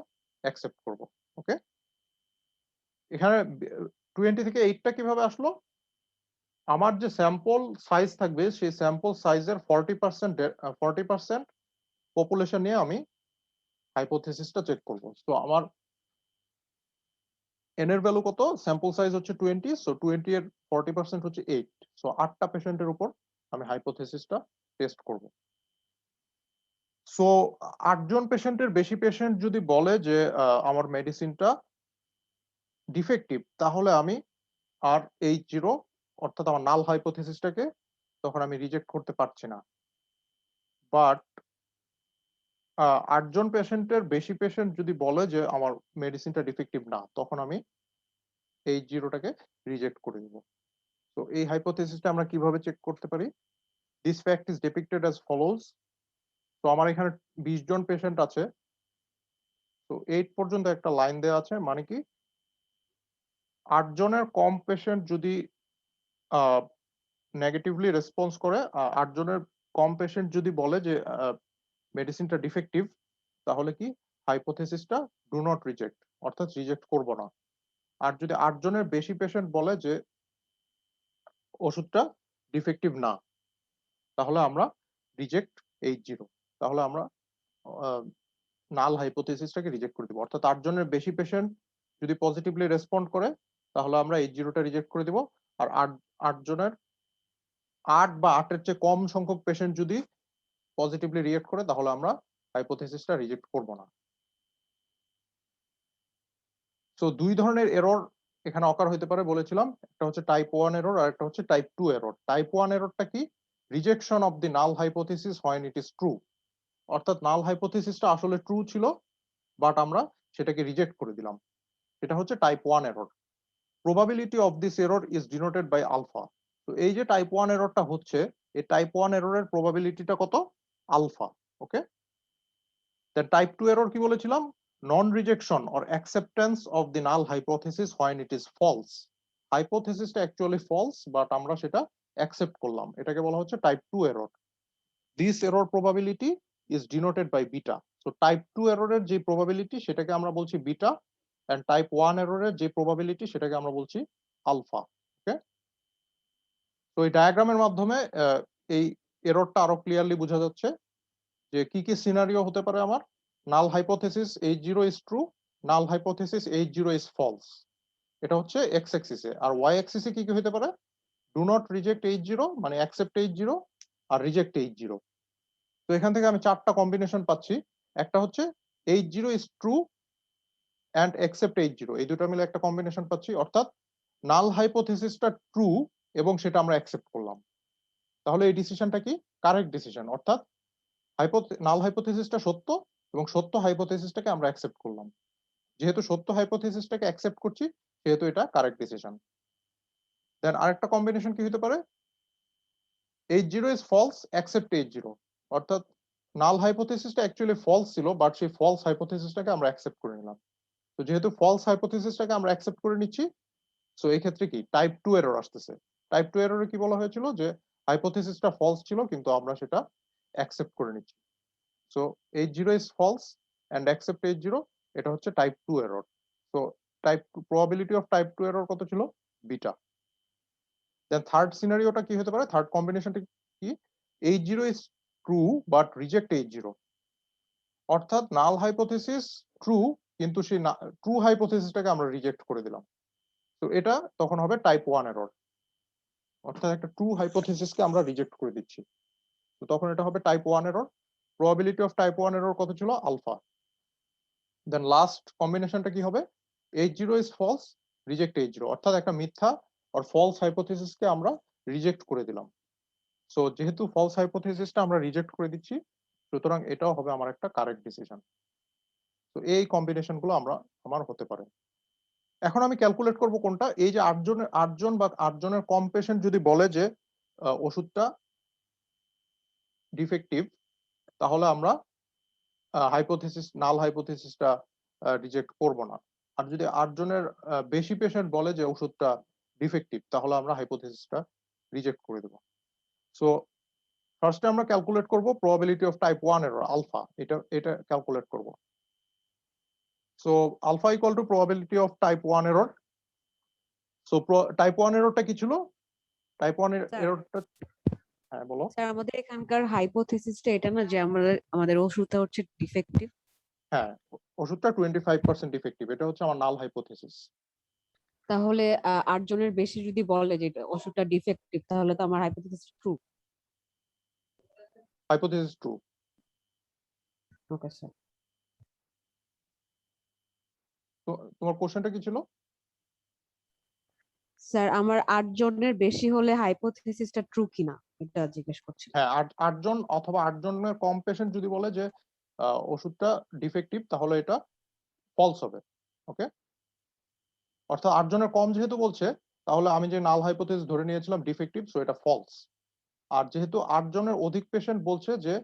অ্যাকসেপ্ট করব। ওকে, এখানে 20 থেকে 8টা কিভাবে আসলো, আমার যে স্যাম্পল সাইজ থাকবে সেই স্যাম্পল সাইজের 40% পপুলেশন নিয়ে আমি হাইপোথিসিসটা চেক করব। তো আমার এন এর ভ্যালু কত, স্যাম্পল সাইজ হচ্ছে 20, সো 20 এর 40% হচ্ছে 8, সো 8টা পেশেন্টের উপর আমি হাইপোথিসিসটা টেস্ট করব। সো 8 জন পেশেন্টের বেশি পেশেন্ট যদি বলে যে আমার মেডিসিনটা ডিফেক্টিভ, তাহলে আমি আর এই জিরো অর্থাৎ আমার নাল হাইপোথিসিসটাকে তখন আমি রিজেক্ট করতে পারছি না। বাট 8 জন পেশেন্টের বেশি পেশেন্ট যদি বলে যে আমার মেডিসিনটা ডিফেক্টিভ না, তখন আমি এই জিরোটাকে রিজেক্ট করে দেব। তো এই হাইপোথিসিসটা আমরা কিভাবে চেক করতে পারি, this fact is ডিপিক্টেড as follows. তো আমার এখানে 20 জন পেশেন্ট আছে, তো 8 পর্যন্ত একটা লাইন দেওয়া আছে, মানে কি 8 জনের কম পেশেন্ট যদি নেগেটিভলি রেসপন্স করে, 8 জনের কম পেশেন্ট যদি বলে যে মেডিসিনটা ডিফেক্টিভ, তাহলে কি হাইপোথিসিসটা ডু নট রিজেক্ট, অর্থাৎ রিজেক্ট করব না। আর যদি 8 জনের বেশি পেশেন্ট বলে যে ওষুধটা ডিফেক্টিভ না, তাহলে আমরা রিজেক্ট এই জিরো, তাহলে আমরা নাল হাইপোথিসিসটাকে রিজেক্ট করে দিব। অর্থাৎ 8 জনের বেশি পেশেন্ট যদি পজিটিভলি রেসপন্ড করে, তাহলে আমরা এই জিরোটা রিজেক্ট করে দিব। আর 8 জনের 8 বা 8 এর চেয়ে কম সংখ্যক পেশেন্ট যদি পজিটিভলি রিয়েক্ট করে, তাহলে আমরা হাইপোথিসিসটা রিজেক্ট করব না। সো দুই ধরনের এরর এখানে অকার হইতে পারে বলেছিলাম, একটা হচ্ছে টাইপ 1 এরর আর একটা হচ্ছে টাইপ 2 এরর। টাইপ 1 এররটা কি, rejection of the null hypothesis when it is true, অর্থাৎ নাল হাইপোথিসিসটা আসলে ট্রু ছিল বাট আমরা সেটাকে রিজেক্ট করে দিলাম, এটা হচ্ছে type 1 error. Probability of this error is denoted by alpha. তো এই যে টাইপ 1 এররটা হচ্ছে, এই টাইপ 1 এররের প্রবাবিলিটিটা কত, alpha. Okay, then type 2 error কি বলেছিলাম, non rejection or acceptance of the null hypothesis when it is false. হাইপোথিসিসটা অ্যাকচুয়ালি ফলস বাট আমরা সেটা অ্যাকসেপ্ট করলাম, এটাকে বলা হচ্ছে type 2 error. This error probability is denoted by beta. So type 2 এররের যে প্রবাবিলিটি সেটাকে আমরা বলছি বিটা, এন্ড টাইপ 1 এররের যে প্রবাবিলিটি সেটাকে আমরা বলছি আলফা। ওকে, তো এই ডায়াগ্রামের মাধ্যমে এই এররটা আরো ক্লিয়ারলি বোঝা যাচ্ছে যে কি কি সিনারিও হতে পারে আমার, null hypothesis H0 is true, null hypothesis H0 is false, এটা হচ্ছে এক্স অ্যাক্সিসে। আর ওয়াই অ্যাক্সিসে কি কি হতে পারে, ডু নট রিজেক্ট H0 মানে অ্যাকসেপ্ট H0, আর রিজেক্ট H0। তো এখান থেকে আমি 4টা কম্বিনেশন পাচ্ছি, একটা হচ্ছে H0 is true and accept H0, এই দুটো মিলে একটা কম্বিনেশন পাচ্ছি, অর্থাৎ নাল হাইপোথিসিসটা ট্রু এবং সেটা আমরা অ্যাকসেপ্ট করলাম, তাহলে এই ডিসিশনটা কি কারেক্ট ডিসিশন, অর্থাৎ নাল হাইপোথিসিসটা সত্য এবং সত্য হাইপোথিসিসটাকে আমরা অ্যাকসেপ্ট করলাম। যেহেতু সত্য হাইপোথিসিসটাকে অ্যাকসেপ্ট করছি সেহেতু এটা কারেক্ট ডিসিশন। দেন আরেকটা কম্বিনেশন কি হতে পারে, H0 is false except H0, অর্থাৎ নাল হাইপোথিসিসটা অ্যাকচুয়ালি ফলস ছিল বাট সেই ফলস হাইপোথিসিসটাকে আমরা অ্যাকসেপ্ট করে নিলাম। তো যেহেতু ফলস হাইপোথিসিসটাকে আমরা অ্যাকসেপ্ট করে নিচ্ছি, সো এই ক্ষেত্রে কি টাইপ 2 এরর আসতেছে। টাইপ 2 এররে কি বলা হয়েছিল যে হাইপোথিসিসটা ফলস ছিল কিন্তু আমরা সেটা অ্যাকসেপ্ট করে নিচ্ছি। So H0 is false and accept H0, এটা হচ্ছে type 2 error. So type 2 probability of type 2 error কত ছিল, বিটা। দেন থার্ড সিনারিওটা কি হতে পারে, থার্ড কম্বিনেশনটা কি, H0 is true but reject H0, অর্থাৎ নাল হাইপোথিসিস ট্রু কিন্তু সেই ট্রু হাইপোথিসিসটাকে আমরা রিজেক্ট করে দিলাম। তো এটা তখন হবে টাইপ 1 এরর, অর্থাৎ একটা ট্রু হাইপোথিসিসকে আমরা রিজেক্ট করে দিচ্ছি। তো তখন এটা হবে type 1 error. Probability of type 1 error কত ছিল, আলফা। দেন লাস্ট কম্বিনেশনটা কি হবে, H0 is false reject H0, অর্থাৎ একটা মিথ্যা আর ফলস হাইপোথিসিসকে আমরা রিজেক্ট করে দিলাম। সো যেহেতু ফলস হাইপোথিসিসটা আমরা রিজেক্ট করে দিচ্ছি, সুতরাং এটাও হবে আমার একটা কারেক্ট ডিসিশন। তো এই কম্বিনেশনগুলো আমার হতে পারে। এখন আমি ক্যালকুলেট করব কোনটা, এই যে 8জন বা 8জনের কম পেশেন্ট যদি বলে যে ওষুধটা ডিফেক্টিভ, তাহলে আমরা নাল হাইপোথিসিসটা রিজেক্ট করব না। আর যদি 8জনের বেশি পেশেন্ট বলে যে ওষুধটা ডিফেক্টিভ, তাহলে আমরা হাইপোথিসিসটা রিজেক্ট করে দেব। সো ফার্স্টে আমরা ক্যালকুলেট করব probability of type 1 error alpha, এটা ক্যালকুলেট করব। So alpha equal to probability of type 1 error. So type 1 এররটা কি ছিল, টাইপ 1 এররটা, হ্যাঁ বলো। স্যার আমাদের এখানকার হাইপোথিসিসটা এটা না যে আমাদের ওষুধটা হচ্ছে ডিফেক্টিভ। হ্যাঁ, ওষুধটা 25% ডিফেক্টিভ, এটা হচ্ছে আমার নাল হাইপোথিসিস। তাহলে 8জনের বেশি যদি বলে যে ওষুধটা ডিফেক্টিভ, তাহলে তো আমার hypothesis true. Hypothesis true. Okay sir. তো তোমার কোশ্চেনটা কি ছিল? স্যার আমার 8জনের বেশি হলে হাইপোথিসিসটা ট্রু কিনা এটা জিজ্ঞেস করছি। হ্যাঁ, 8জন অথবা 8জনের কম পেশেন্ট যদি বলে যে ওষুধটা ডিফেক্টিভ, তাহলে এটা ফলস হবে। ওকে, অর্থাৎ 8জনের কম যেহেতু বলছে, তাহলে আমি যে নাল হাইপোথিসিস ধরে নিয়েছিলাম ডিফেক্টিভ, সো এটা ফলস। আর যেহেতু 8জনের অধিক পেশেন্ট বলছে যে,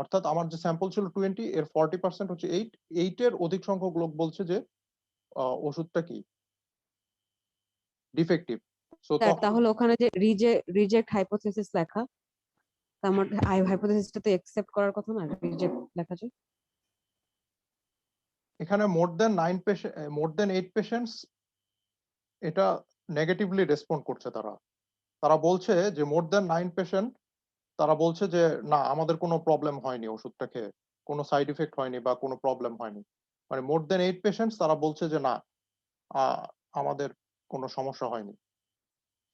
অর্থাৎ আমার যে স্যাম্পল ছিল 20, এর 40% হচ্ছে 8 এর অধিক সংখ্যক লোক বলছে যে ওষুধটা কি ডিফেক্টিভ। সো স্যার তখন তাহলে ওখানে যে রিজেক্ট হাইপোথিসিস লেখা, তা আমার হাইপোথিসিসটা তো অ্যাকসেপ্ট করার কথা না, রিজেক্ট লেখা যায়। এখানে মোর দেন 8 পেশেন্টস এটা নেগেটিভলি রেসপন্ড করছে। তারা বলছে যে মোর দেন 9 পেশেন্ট, তারা বলছে যে না, আমাদের কোনো প্রবলেম হয়নি ওষুধটা খেয়ে, কোনো সাইড ইফেক্ট হয়নি বা কোনো প্রবলেম হয়নি। মানে মোর দেন 8 পেশেন্টস তারা বলছে যে না, আমাদের কোনো সমস্যা হয়নি।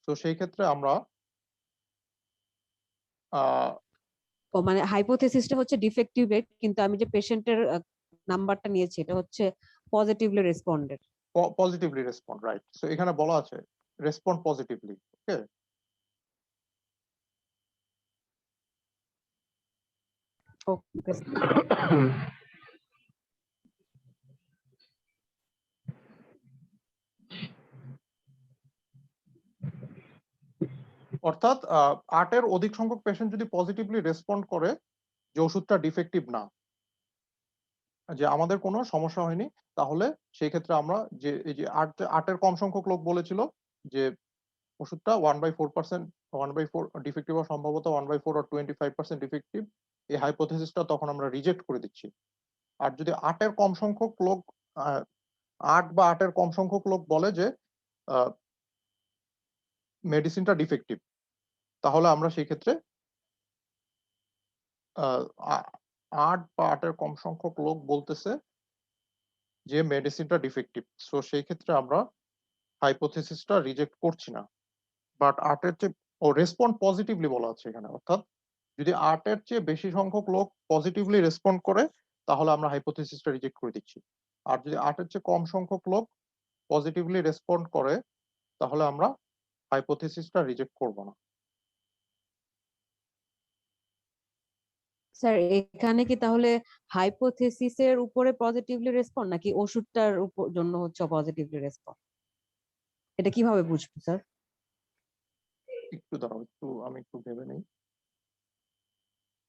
তো সেই ক্ষেত্রে আমরা ও মানে হাইপোথিসিসটা হচ্ছে ডিফেক্টিভ, কিন্তু আমি যে পেশেন্টের নাম্বারটা নিয়েছি এটা হচ্ছে positively responded. Positively respond, right. So এখানে বলা আছে রেসপন্ড পজিটিভলি। ওকে, ওকে। অর্থাৎ 8 এর অধিক সংখ্যক পেশেন্ট যদি পজিটিভলি রেসপন্ড করে যে ওষুধটা ডিফেক্টিভ না, যে আমাদের কোনো সমস্যা হয়নি, তাহলে সেই ক্ষেত্রে আমরা যে এই যে 8 এর কম সংখ্যক লোক বলেছিল যে ওষুধটা 1/4%, 1/4 ডিফেক্টিভ হওয়ার সম্ভবত 1/4 আর 25% ডিফেক্টিভ, এই হাইপোথিসিসটা তখন আমরা রিজেক্ট করে দিচ্ছি। আর যদি 8 এর কম সংখ্যক লোক 8 বা 8-এর কম সংখ্যক লোক বলে যে মেডিসিনটা ডিফেক্টিভ, তাহলে আমরা সেই ক্ষেত্রে 8 বা 8-এর কম সংখ্যক লোক বলতেছে যে মেডিসিনটা ডিফেক্টিভ, সো সেই ক্ষেত্রে আমরা হাইপোথিসিসটা রিজেক্ট করছি না। বাট 8-এর চেয়ে রেসপন্ড পজিটিভলি বলা আছে এখানে, অর্থাৎ যদি 8-এর চেয়ে বেশি সংখ্যক লোক পজিটিভলি রেসপন্ড করে, তাহলে আমরা হাইপোথিসিসটা রিজেক্ট করে দিচ্ছি। আর যদি 8-এর চেয়ে কম সংখ্যক লোক পজিটিভলি রেসপন্ড করে, তাহলে আমরা হাইপোথিসিসটা রিজেক্ট করব না। স্যার এখানে কি তাহলে হাইপোথেসিসের উপরে পজিটিভলি রেসপন্ড নাকি ওষুধটার উপর জন্য হচ্ছে পজিটিভলি রেসপন্ড, এটা কিভাবে বুঝবো স্যার? একটু দাঁড়াও, আমি একটু ভেবে নেই।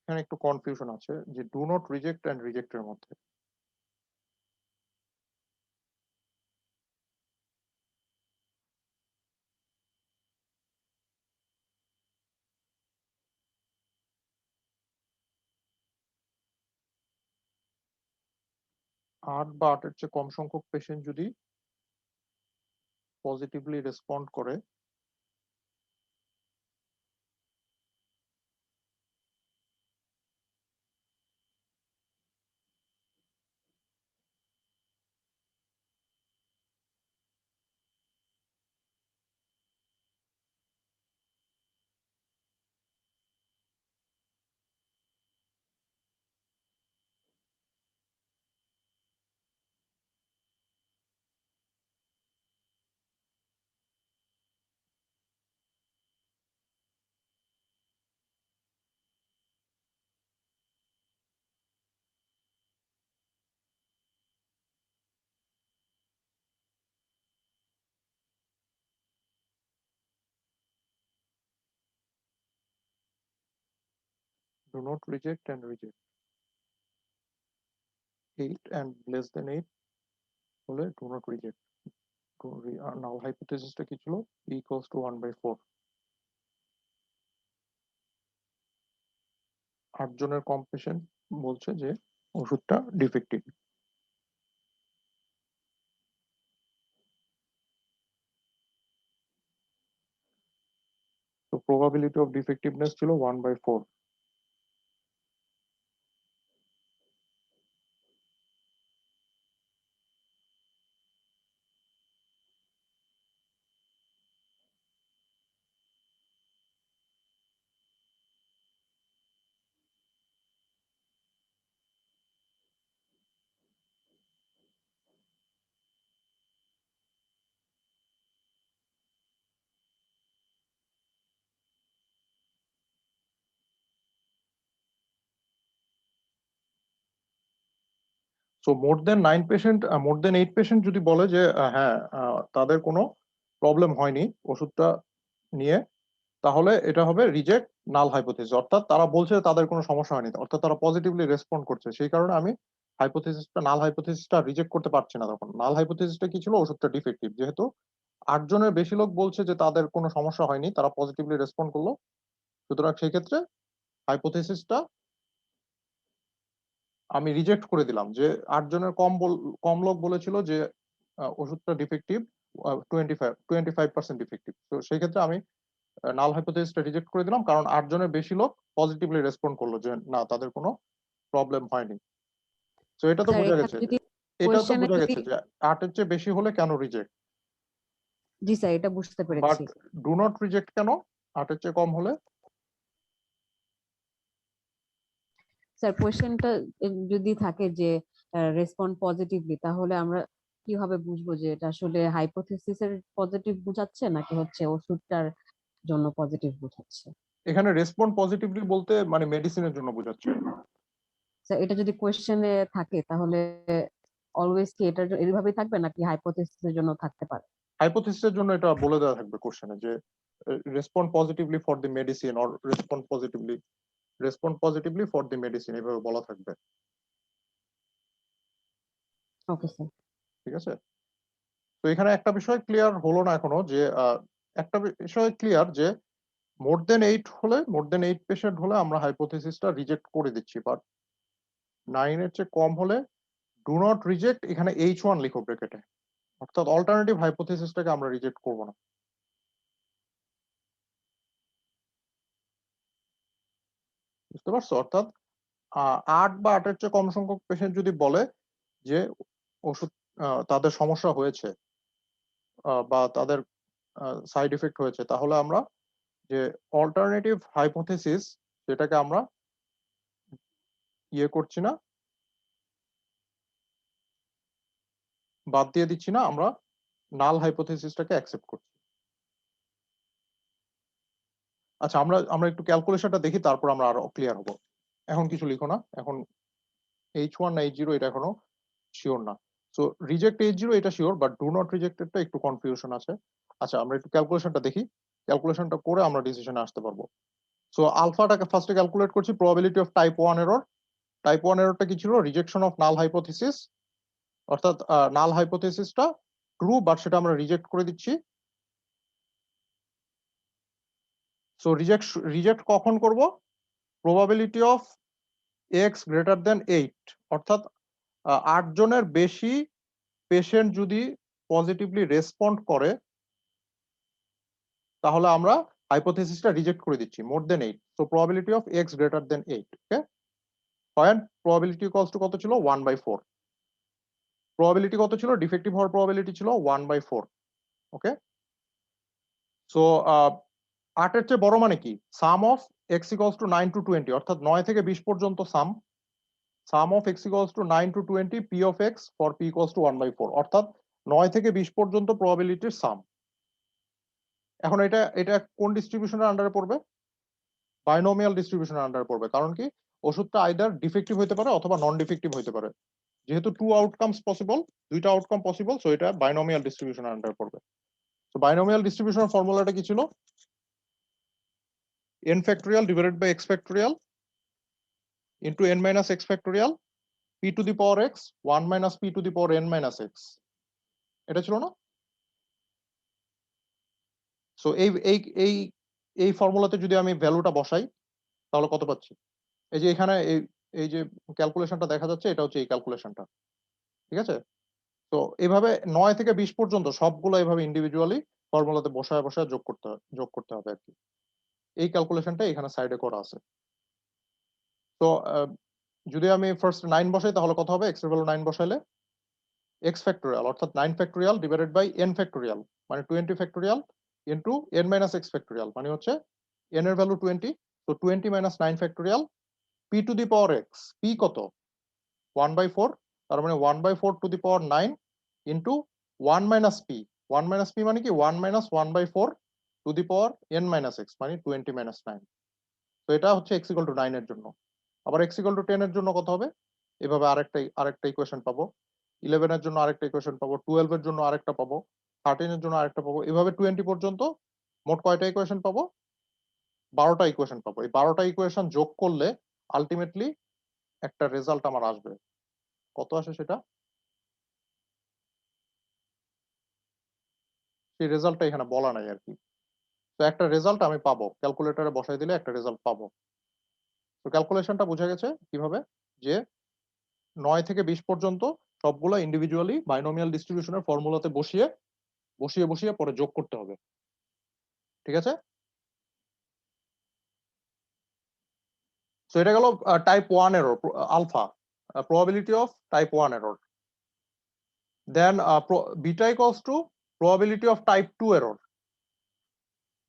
এখানে একটু কনফিউশন আছে যে ডু নট রিজেক্ট এন্ড রিজেক্টের মধ্যে। আট বা আটের চেয়ে কম সংখ্যক পেশেন্ট যদি পজিটিভলি রেসপন্ড করে, do not reject and reject 8 and less than 8 হলে ডু নট রিজেক্ট। নাল হাইপোথিসিসটা কি ছিল? E equals to 1/4। 8 জনের কম পেশেন্ট বলছে যে ওষুধটা ডিফেক্টিভ। তো প্রবাবিলিটি অফ ডিফেক্টিভনেস ছিল 1/4। সো মোর দেন 9 পেশেন্ট, মোর দেন 8 পেশেন্ট যদি বলে যে হ্যাঁ, তাদের কোনো প্রবলেম হয়নি ওষুধটা নিয়ে, তাহলে এটা হবে রিজেক্ট নাল হাইপোথিসিস। অর্থাৎ তারা বলছে তাদের কোনো সমস্যা হয়নি, অর্থাৎ তারা পজিটিভলি রেসপন্ড করছে। সেই কারণে আমি নাল হাইপোথিসিসটা রিজেক্ট করতে পারছি না। তখন নাল হাইপোথিসিসটা কি ছিল? ওষুধটা ডিফেক্টিভ। যেহেতু 8 জনের বেশি লোক বলছে যে তাদের কোনো সমস্যা হয়নি, তারা পজিটিভলি রেসপন্ড করলো, সুতরাং সেই ক্ষেত্রে হাইপোথিসিসটা আমি রিজেক্ট করে দিলাম। যে 8 জনের কম লোক বলেছিল যে ওষুধটা ডিফেক্টিভ, 25% ডিফেক্টিভ। তো সেই ক্ষেত্রে আমি নাল হাইপোথিসিসটা রিজেক্ট করে দিলাম, কারণ 8 জনের বেশি লোক পজিটিভলি রেসপন্ড করলো যে না, তাদের কোনো প্রবলেম হয়নি। তো এটা তো স্যার বোঝা এখানে গেছে যে, যদি এটাও তো কোয়েশ্চেনে বোঝা যদি, গেছে যে 8 এর চেয়ে বেশি হলে কেন রিজেক্ট। জি স্যার এটা বুঝতে বাট পেরেছি। ডু নট রিজেক্ট কেন 8 এর চেয়ে কম হলে? স্যার কোয়েশ্চেনটা যদি থাকে যে রেসপন্ড পজিটিভলি, তাহলে আমরা কিভাবে বুঝবো যে এটা আসলে হাইপোথেসিসের পজিটিভ বোঝাচ্ছে নাকি হচ্ছে ওষুধটার জন্য পজিটিভ বোঝাচ্ছে? এখানে রেসপন্ড পজিটিভলি বলতে মানে মেডিসিনের জন্য বোঝাচ্ছে। স্যার এটা যদি কোয়েশ্চেনে থাকে তাহলে অলওয়েজ কি এটা এইভাবেই থাকবে নাকি হাইপোথেসিসের জন্য থাকতে পারে? হাইপোথিসিসের জন্য এটা বলে দেওয়া থাকবে কোশ্চেনে যে respond positively for the medicine or respond positively for the medicine, এভাবে বলা থাকবে। Okay sir. ঠিক আছে। তো এখানে একটা বিষয় ক্লিয়ার হলো না এখনো যে একটা বিষয় ক্লিয়ার যে মোর দেন 8 পেশেন্ট হলে আমরা হাইপোথিসিসটা রিজেক্ট করে দিচ্ছি। বাট 9 এর চেয়ে কম হলে ডু নট রিজেক্ট, এখানে H1 লিখো ব্র্যাকেটে। অর্থাৎ অল্টারনেটিভ হাইপোথিসিসটাকে আমরা রিজেক্ট করব না। বুঝতে পারছো? অর্থাৎ 8 বা 8 এর চেয়ে কম সংখ্যক পেশেন্ট যদি বলে যে ওষুধ তাদের সমস্যা হয়েছে বা তাদের সাইড ইফেক্ট হয়েছে, তাহলে আমরা যে অল্টারনেটিভ হাইপোথিসিস সেটাকে আমরা ইয়ে করছি না, বাদ দিয়ে দিচ্ছি না, আমরা নাল হাইপোথিসিসটাকে অ্যাকসেপ্ট করছি। আচ্ছা, আমরা একটু ক্যালকুলেশনটা দেখি, তারপর আমরা আরো ক্লিয়ার হবো। এখন কিছু লিখো না, এখন H1 না H0 এটা এখনো শিওর না। সো রিজেক্ট H0 এটা শিওর, বাট ডু নট রিজেক্টেডটা একটু কনফিউশন আছে। আচ্ছা, আমরা একটু ক্যালকুলেশনটা দেখি, ক্যালকুলেশনটা করে আমরা ডিসিশনে আসতে পারবো। সো আলফাটাকে ফার্স্টে ক্যালকুলেট করছি, probability of type 1 error. Type 1 এররটা কি ছিল? রিজেকশন অফ নাল হাইপোথিসিস, অর্থাৎ নাল হাইপোথিসিসটা ট্রু, বাট সেটা আমরা রিজেক্ট করে দিচ্ছি। সো রিজেক্ট কখন করব? Probability of x greater than 8, অর্থাৎ 8 জনের বেশি পেশেন্ট যদি পজিটিভলি রেসপন্ড করে তাহলে আমরা হাইপোথিসিসটা রিজেক্ট করে দিচ্ছি, মোর দেন 8। So probability of x greater than 8, okay. Point probability equals to কত ছিল? 1/4। প্রবাবিলিটি কত ছিল? ডিফেক্টিভ হওয়ার প্রবাবিলিটি ছিল 1/4, ওকে। সো 8 এর চেয়ে বড় মানে কি? Sum of x equals to 9 to 20, অর্থাৎ 9 থেকে 20 পর্যন্ত sum of x equals to 9 to 20 p of x for p equals to 1/4, অর্থাৎ 9 থেকে 20 পর্যন্ত প্রবাবিলিটির সাম। এখন এটা কোন ডিস্ট্রিবিউশনের আন্ডারে পড়বে? বাইনোমিয়াল ডিস্ট্রিবিউশনের আন্ডারে পড়বে। কারণ কি? ওষুধটা আইদার ডিফেক্টিভ হতে পারে অথবা নন ডিফেক্টিভ হতে পারে। যেহেতু টু আউটকামস পসিবল, দুইটা আউটকাম পসিবল, সো এটা বাইনোমিয়াল ডিস্ট্রিবিউশনের আন্ডারে পড়বে। তো বাইনোমিয়াল ডিস্ট্রিবিউশনের ফর্মুলাটা কি ছিল? n factorial divided by x factorial into n minus x factorial p to the power x 1 minus p to the power n minus x, এটা ছিল না? সো এই ফর্মুলাতে যদি আমি ভ্যালুটা বসাই তাহলে কত পাচ্ছি? এই যে এখানে এই যে ক্যালকুলেশনটা দেখা যাচ্ছে, এটা হচ্ছে এই ক্যালকুলেশনটা, ঠিক আছে? তো এভাবে 9 থেকে 20 পর্যন্ত সবগুলো এভাবে ইন্ডিভিজুয়ালি ফর্মুলাতে বসায় বসায় যোগ করতে হবে আর কি। এই ক্যালকুলেশনটা এখানে সাইডে করা আছে। তো যদি আমি ফার্স্ট 9 বসাই তাহলে কত হবে? x এর ভ্যালু 9 বসাইলে x ফ্যাক্টোরিয়াল, অর্থাৎ 9 factorial divided by n factorial, মানে 20 factorial into n minus x factorial, মানে হচ্ছে n এর ভ্যালু 20, তো 20 minus 9 factorial p to the power x, p কত? 1/4, তার মানে 1/4 to the power 9 into 1 minus p। 1 minus p মানে কি? 1 minus 1/4 to the power n minus x, মানে 20 মাইনাস 9। তো এটা হচ্ছে x ইকুয়াল টু 9 এর জন্য। আবার x ইকুয়াল টু 10 এর জন্য কত হবে? এভাবে আরেকটা ইকুয়েশন পাবো। 11 এর জন্য আরেকটা ইকুয়েশন পাবো, 12 এর জন্য আরেকটা পাবো, 13 এর জন্য আরেকটা পাবো, এভাবে 20 পর্যন্ত মোট কয়টা ইকুয়েশন পাবো? 12টা ইকুয়েশন পাবো। এই 12টা ইকুয়েশন যোগ করলে আলটিমেটলি একটা রেজাল্ট আমার আসবে। কত আসে সেটা? সেই রেজাল্টটা এখানে বলা নাই আর কি। তো একটা রেজাল্ট আমি পাবো, ক্যালকুলেটরে বসাই দিলে একটা রেজাল্ট পাবো। তো ক্যালকুলেশনটা বোঝা গেছে কিভাবে? যে 9 থেকে 20 পর্যন্ত সবগুলো ইন্ডিভিজুয়ালি বাইনোমিয়াল ডিস্ট্রিবিউশনের ফর্মুলাতে বসিয়ে পরে যোগ করতে হবে, ঠিক আছে? তো এটা গেল type 1 error, alpha, probability of type 1 error. Then beta equals to probability of type 2 error.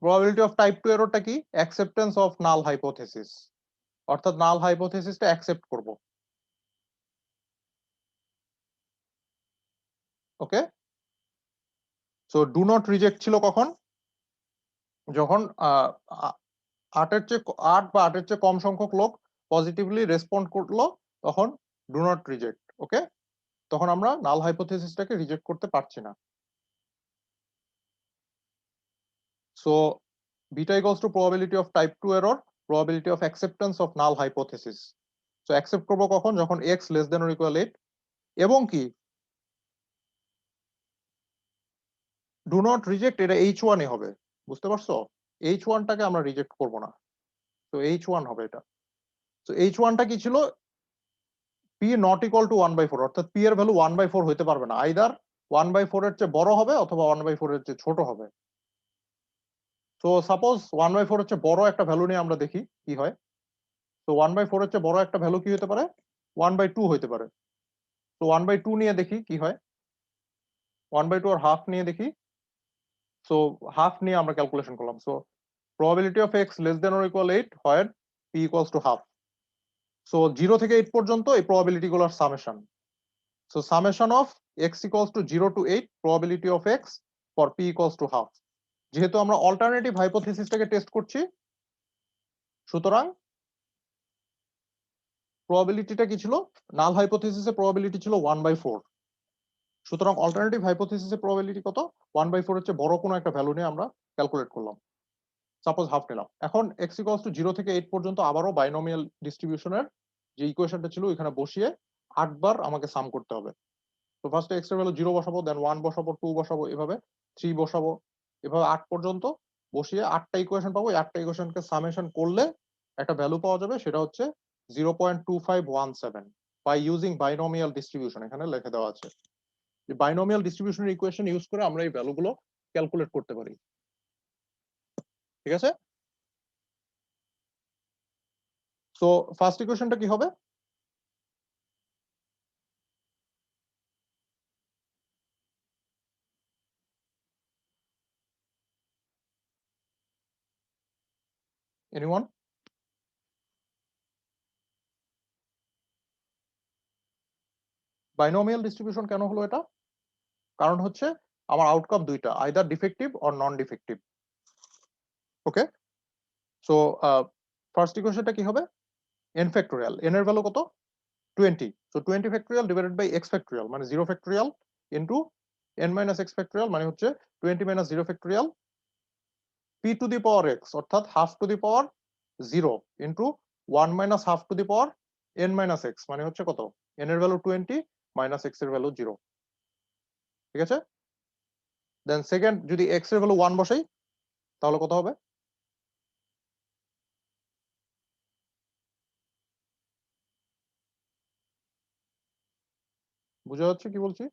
Probability of type 2 এররটা কি? অ্যাকসেপ্টেন্স অফ নাল হাইপোথিসিস, অর্থাৎ নাল হাইপোথিসিসটা অ্যাকসেপ্ট করব, ওকে। সো ডু নট রিজেক্ট ছিল কখন? যখন 8 বা 8 এর চেয়ে কম সংখ্যক লোক পজিটিভলি রেসপন্ড করলো, তখন ডু নট রিজেক্ট, ওকে। তখন আমরা নাল হাইপোথিসিসটাকে রিজেক্ট করতে পারছি না। So beta equals to probability of type 2 error, probability of acceptance of null hypothesis. So accept করবো কখন? যখন x less than or equal 8, এবং কি ডু নট রিজেক্ট এটা H1 এ হবে, বুঝতে পারছো? H1টাকে আমরা রিজেক্ট করব না, তো H1 হবে এটা। তো H1টা কি ছিল? p নট ইকুয়াল টু 1/4, অর্থাৎ p এর ভ্যালু 1/4 হইতে পারবে না, আইদার 1/4 এর চেয়ে বড় হবে অথবা 1/4 এর চেয়ে ছোট হবে। তো সাপোজ 1/4 এর চেয়ে বড় একটা ভ্যালু নিয়ে আমরা দেখি কি হয়। তো 1/4 এর চেয়ে বড় একটা ভ্যালু কি হতে পারে? 1/2 হইতে পারে। তো 1/2 নিয়ে দেখি কি হয়। 1/2 আর হাফ নিয়ে দেখি। সো হাফ নিয়ে আমরা ক্যালকুলেশন করলাম। So probability of x less than or equal 8 where p equals to half. So 0 থেকে 8 পর্যন্ত এই প্রবাবিলিটি গুলোর summation. So summation of x equals to 0 to 8 probability of x for p equals to half. যেহেতু আমরা alternative হাইপোথিসিসটাকে test করছি, সুতরাং প্রবাবিলিটিটা কি ছিল? নাল হাইপোথিসিসের প্রবাবিলিটি ছিল 1/4। সুতরাং অল্টারনেটিভ হাইপোথিসিসের প্রবাবিলিটি কত? 1/4 হচ্ছে বড় কোনো একটা ভ্যালু নিয়ে আমরা ক্যালকুলেট করলাম। সাপোজ হাফ নিলাম। এখন x = 0 থেকে 8 পর্যন্ত আবারও বাইনোমিয়াল ডিস্ট্রিবিউশনের যে ইকুয়েশনটা ছিল এখানে বসিয়ে 8 বার আমাকে সাম করতে হবে। তো ফার্স্টে x এর ভ্যালু 0 বসাবো, দেন 1 বসাবো, 2 বসাবো, এভাবে 3 বসাবো, এভাবে 8 পর্যন্ত বসিয়ে 8টা ইকুয়েশন পাবো। এই 8টা ইকুয়েশনকে সামেশন করলে একটা ভ্যালু পাওয়া যাবে, সেটা হচ্ছে 0.2517 বাই ইউজিং বাইনোমিয়াল ডিস্ট্রিবিউশন। এখানে লিখে দেওয়া আছে যে বাইনোমিয়াল ডিস্ট্রিবিউশনের ইকুয়েশন ইউজ করে আমরা এই ভ্যালুগুলো ক্যালকুলেট করতে পারি। ঠিক আছে? সো ফার্স্ট ইকুয়েশনটা কি হবে? এনিওয়ান? বাইনোমিয়াল ডিস্ট্রিবিউশন কেন হলো এটা? কারণ হচ্ছে আমার আউটকাম দুইটা, either defective or non defective. Okay, so first ইকুয়েশনটা কি হবে? n ফ্যাক্টোরিয়াল, n এর ভ্যালু কত? 20। So 20 factorial divided by x factorial মানে 0 factorial into n minus x factorial মানে হচ্ছে 20 minus 0 factorial p to the power x, অর্থাৎ half to the power 0 into 1 minus half to the power n minus x মানে হচ্ছে কত? n এর value 20 minus x এর value 0। ঠিক আছে? দেন সেকেন্ড, যদি x এর ভ্যালু 1 বসাই তাহলে কত হবে? বুঝা যাচ্ছে কি বলছি?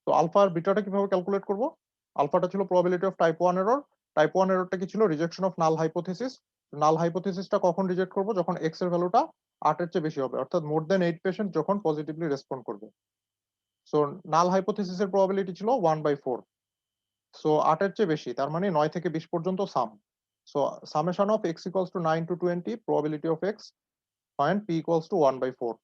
তো আলফা আর বিটাটা কিভাবে ক্যালকুলেট করব? আলফাটা ছিল probability of type 1 error, type 1 এররটা কি ছিল? Rejection of null hypothesis. Null হাইপোথিসিসটা কখন রিজেক্ট করব? যখন x এর ভ্যালুটা 8 এর চেয়ে বেশি হবে, অর্থাৎ মোর দ্যান 8 পেশেন্ট যখন পজিটিভলি রেসপন্ড করবে। সো নাল হাইপোথিসিসের প্রবাবিলিটি ছিল 1/4। সো 8 এর চেয়ে বেশি, তার মানে 9 থেকে 20 পর্যন্ত sum. So summation of x = 9 to 20 probability of x, find p = 1/4।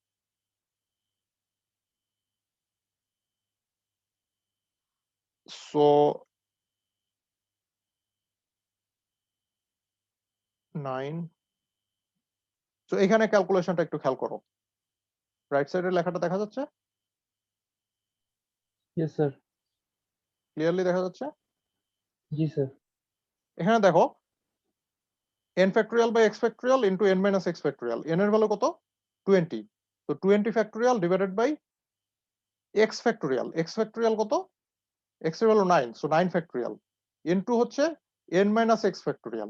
So 9, তো এখানে ক্যালকুলেশনটা একটু খেয়াল করো। রাইট সাইডের লেখাটা দেখা যাচ্ছে? Yes, sir. ক্লিয়ারলি দেখা যাচ্ছে? जी sir. এখানে দেখো n factorial by x factorial into n minus x factorial. n এর ভ্যালু কত? 20। তো 20 factorial divided by x factorial. x factorial কত? x এর ভ্যালু 9, সো 9 ফ্যাক্টোরিয়াল ইনটু হচ্ছে n minus x factorial.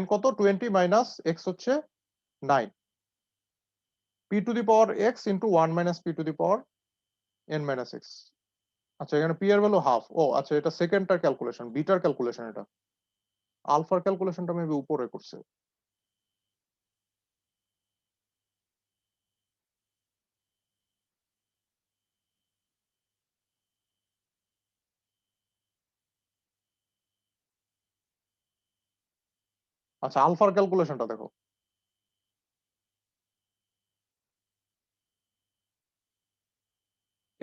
n কত? 20 মাইনাস x হচ্ছে 9। p to the power x into 1 minus p to the power n minus x। আচ্ছা, এখানে p এর value half. ও আচ্ছা, এটা সেকেন্ডটার ক্যালকুলেশন, বিটার ক্যালকুলেশন এটা। আলফার ক্যালকুলেশনটা মেবি উপরে করছে। আচ্ছা, আলফার ক্যালকুলেশনটা দেখো।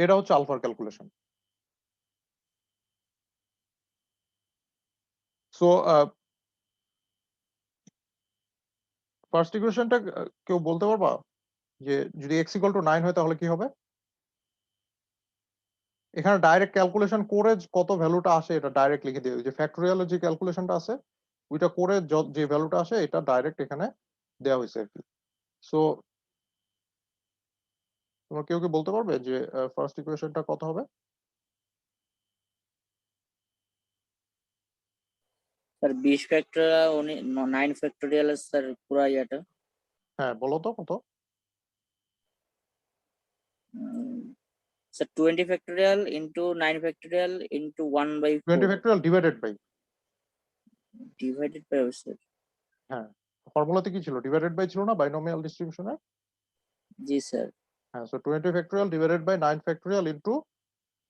এটা হচ্ছে আলফার ক্যালকুলেশন। সো ফার্স্ট ইকুয়েশনটা কেউ বলতে পারবা যে যদি x = 9 হয় তাহলে কি হবে? এখানে ডাইরেক্ট ক্যালকুলেশন করে কত ভ্যালুটা আসে এটা ডাইরেক্ট লিখে দিই। ওই যে ফ্যাক্টোরিয়ালের যে ক্যালকুলেশনটা আছে ওইটা করে যে ভ্যালুটা আসে এটা ডাইরেক্ট এখানে দেওয়া হয়েছে আর কি। সো তোমরা কেউ কি বলতে পারবে যে ফার্স্ট ইকুয়েশনটা কত হবে? স্যার 20 ফ্যাক্টোরিয়াল 9 ফ্যাক্টোরিয়াল স্যার পুরো ইয়েটা হ্যাঁ, বলো তো কত? Sir 20 factorial into 9 factorial into 1/4 20 factorial divided by, divided by sir. হ্যাঁ ফর্মুলাতে কি ছিল? ডিভাইডেড বাই ছিল না বাইনোমিয়াল ডিস্ট্রিবিউশনে? জি স্যার। হ্যাঁ, so 20 factorial divided by 9 factorial into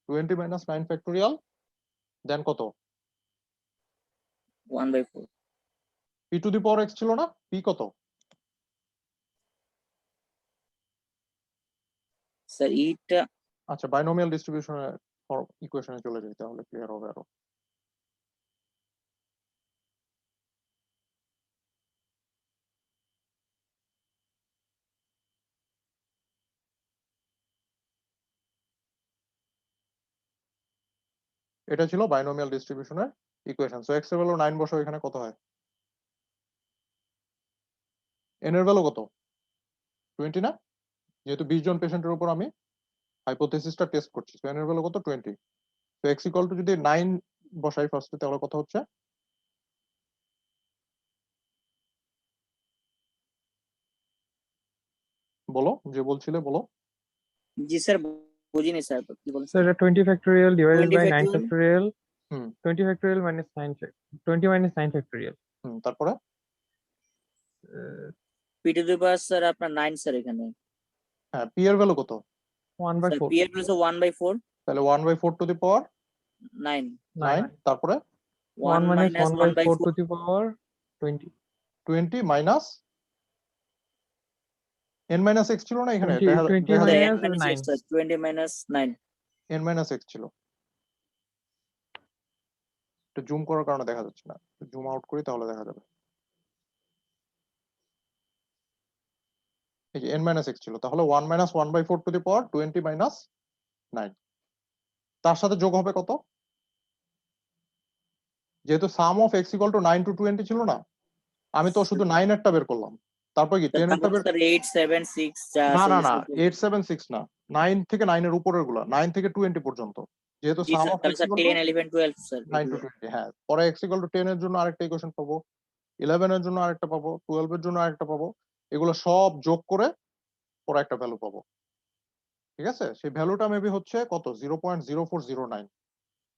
20 minus 9 factorial, then কত? 1/4 p to the power x ছিল না? p কত? স্যার ইটা আচ্ছা, বাইনোমিয়াল ডিস্ট্রিবিউশনে ইকুয়েশনে চলে যাই, তাহলে ক্লিয়ার হবে আরো। এটা ছিল বাইনোমিয়াল ডিস্ট্রিবিউশনের ইকুয়েশন। সো এক্স এর ভ্যালু 9 বসাও, এখানে কত হয়? এন এর ভ্যালু কত? 20 না? যেহেতু 20 জন পেশেন্টের উপর আমি হাইপোথিসিসটা টেস্ট করছি, সো এন এর ভ্যালু কত? 20। সো এক্স ইকুয়াল টু যদি 9 বসাই ফার্স্টে, তাহলে কত হচ্ছে? বলো, যে বলছিলে বলো। জি স্যার বুঝিনি স্যার কি বলছেন So the 20 factorial divided 20 by 9 factorial factorial. Hmm. 20 factorial minus 20 minus 9 factorial. তারপরে p to the power sir আপনার 9 স্যার এখানে হ্যাঁ, পি এর ভ্যালু কত? 1 by স্যার 4. p এর ভ্যালু 1/4 তাহলে 1/4 টু দি পাওয়ার 9 9, তারপরে 1 minus 1 by 4 to 1/4 the power 20. 20 minus n minus x ছিল না এখানে? 20 দেখা minus যায় n minus 9. x sir 20 minus 9 n minus x ছিল। একটু জুম করার কারণে দেখা যাচ্ছে না, জুম আউট করি তাহলে দেখা যাবে। এই যে n মাইনাস x ছিল, তাহলে 1 minus 1/4 to the power 20 minus 9, তার সাথে যোগ হবে কত? যেহেতু sum of x equal to 9 to 20 ছিল না, আমি তো শুধু 9 এরটা বের করলাম, তারপর কি 10 এরটা বের? স্যার 8 7 6 যা না আছে না না, সব 8 7 6 না, 9 থেকে 9 এর উপরের গুলা, 9 থেকে 20 পর্যন্ত। যেহেতু জি সাম স্যার অফ তাহলে x sir equal to 10 11 12 sir 9 to 20, হ্যাঁ, পরে x ইকুয়াল টু 10 এর জন্য আরেকটা ইকুয়েশন পাবো, 11 এর জন্য আরেকটা পাবো, 12 এর জন্য আরেকটা পাবো, এগুলো সব যোগ করে পরে একটা ভ্যালু পাবো। ঠিক আছে, সেই ভ্যালুটা মেবি হচ্ছে কত? 0.0409।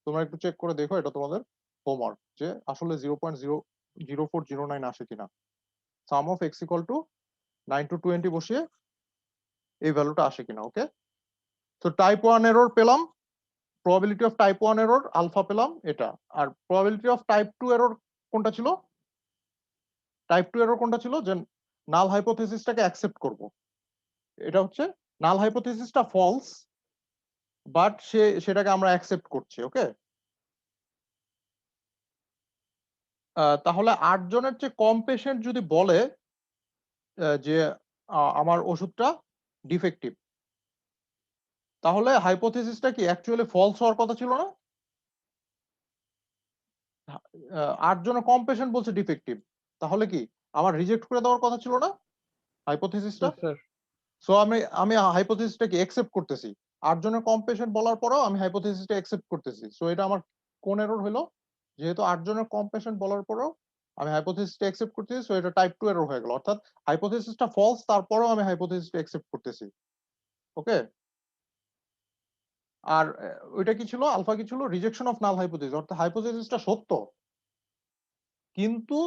তোমরা একটু চেক করে দেখো, এটা তোমাদের হোমওয়ার্ক, যে আসলে 0.00409 আসে কিনা। Sum of x equal to 9 to 20 বসিয়ে এই ভ্যালুটা আসে কিনা। ওকে, তো টাইপ 1 এরর পেলাম, probability of type 1 error alpha পেলাম এটা, আর প্রবাবিলিটি অফ টাইপ 2 এরর কোনটা ছিল? টাইপ 2 এরর কোনটা ছিল? যে নাল হাইপোথিসিসটাকে অ্যাকসেপ্ট করব, এটা হচ্ছে নাল হাইপোথিসিসটা ফলস, বাট সেটাকে আমরা অ্যাকসেপ্ট করছি। ওকে, তাহলে 8 জনের চেয়ে কম পেশেন্ট যদি বলে যে আমার ওষুধটা ডিফেক্টিভ, তাহলে হাইপোথিসিসটা কি অ্যাকচুয়ালি ফলস হওয়ার কথা ছিল না? 8 জনের কম পেশেন্ট বলছে ডিফেক্টিভ, তাহলে কি আমার রিজেক্ট করে দেওয়ার কথা ছিল না হাইপোথিসিসটা? Yes, sir. সো আমি হাইপোথিসিসটাকে অ্যাকসেপ্ট করতেছি, 8 জনের কম পেশেন্ট বলার পরেও আমি হাইপোথিসিসটা অ্যাকসেপ্ট করতেছি। সো এটা আমার কোন এরর হলো? যেহেতু 8 জনের কম পেশেন্ট বলার পরেও আমি হাইপোথিসিসটা অ্যাকসেপ্ট করতেছি, সো এটা টাইপ 2 এরর হয়ে গেল, অর্থাৎ হাইপোথিসিসটা ফলস, তারপরেও আমি হাইপোথিসিসটা অ্যাকসেপ্ট করতেছি। ওকে, আর ওইটা কি ছিল? আলফা কি ছিল? রিজেকশন অফ নাল হাইপোথিসিস, অর্থাৎ হাইপোথিসিসটা সত্য, কিন্তু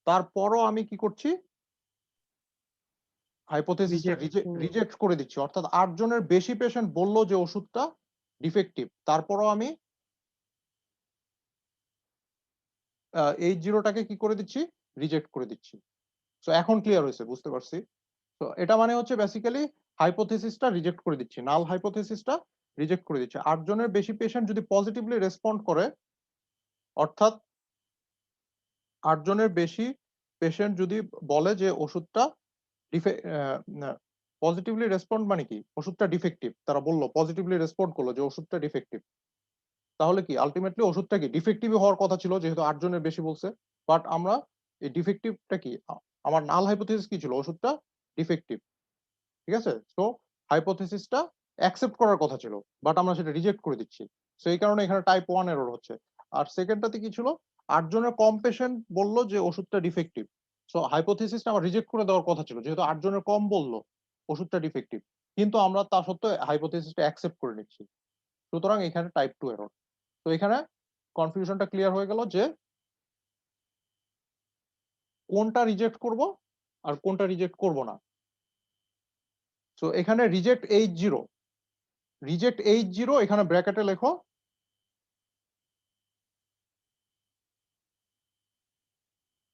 তারপরও আমি কি করছি? হাইপোথিসিসটা রিজেক্ট করে দিচ্ছি, অর্থাৎ 8 জনের বেশি পেশেন্ট বললো যে ওষুধটা ডিফেক্টিভ, তারপরও আমি 80টাকে কি করে দিচ্ছি? রিজেক্ট করে দিচ্ছি। সো এখন ক্লিয়ার হয়েছে, বুঝতে পারছি। তো এটা মানে হচ্ছে বেসিক্যালি হাইপোথিসিসটা রিজেক্ট করে দিচ্ছি, নাল হাইপোথিসিসটা রিজেক্ট করে দিচ্ছি। 8 জনের বেশি পেশেন্ট যদি পজিটিভলি রেসপন্ড করে, অর্থাৎ 8 জনের বেশি পেশেন্ট যদি বলে যে ওষুধটা পজিটিভলি রেসপন্ড মানে কি? ওষুধটা ডিফেক্টিভ, তারা বললো পজিটিভলি রেসপন্ড করলো যে ওষুধটা ডিফেক্টিভ, তাহলে কি আলটিমেটলি ওষুধটা কি ডিফেক্টিভ হওয়ার কথা ছিল, যেহেতু 8 জনের বেশি বলছে। বাট আমরা এই ডিফেক্টিভটা কি, আমার নাল হাইপোথিসিস কি ছিল? ওষুধটা ডিফেক্টিভ। ঠিক আছে, সো হাইপোথিসিসটা অ্যাকসেপ্ট করার কথা ছিল, বাট আমরা সেটা রিজেক্ট করে দিচ্ছি। সো এই কারণে এখানে টাইপ 1 এরর হচ্ছে। আর সেকেন্ডটাতে কি ছিল? 8 জনের কম পেশেন্ট বললো যে ওষুধটা ডিফেক্টিভ, সো হাইপোথিসিসটা আমার রিজেক্ট করে দেওয়ার কথা ছিল, যেহেতু 8 জনের কম বললো ওষুধটা ডিফেক্টিভ, কিন্তু আমরা তা সত্ত্বেও হাইপোথিসিসটা অ্যাকসেপ্ট করে নিচ্ছি। সুতরাং এখানে টাইপ 2 এরর। তো এখানে কনফিউশনটা ক্লিয়ার হয়ে গেল যে কোনটা রিজেক্ট করব আর কোনটা রিজেক্ট করব না। সো এখানে রিজেক্ট H0 এখানে ব্র্যাকেটে লেখো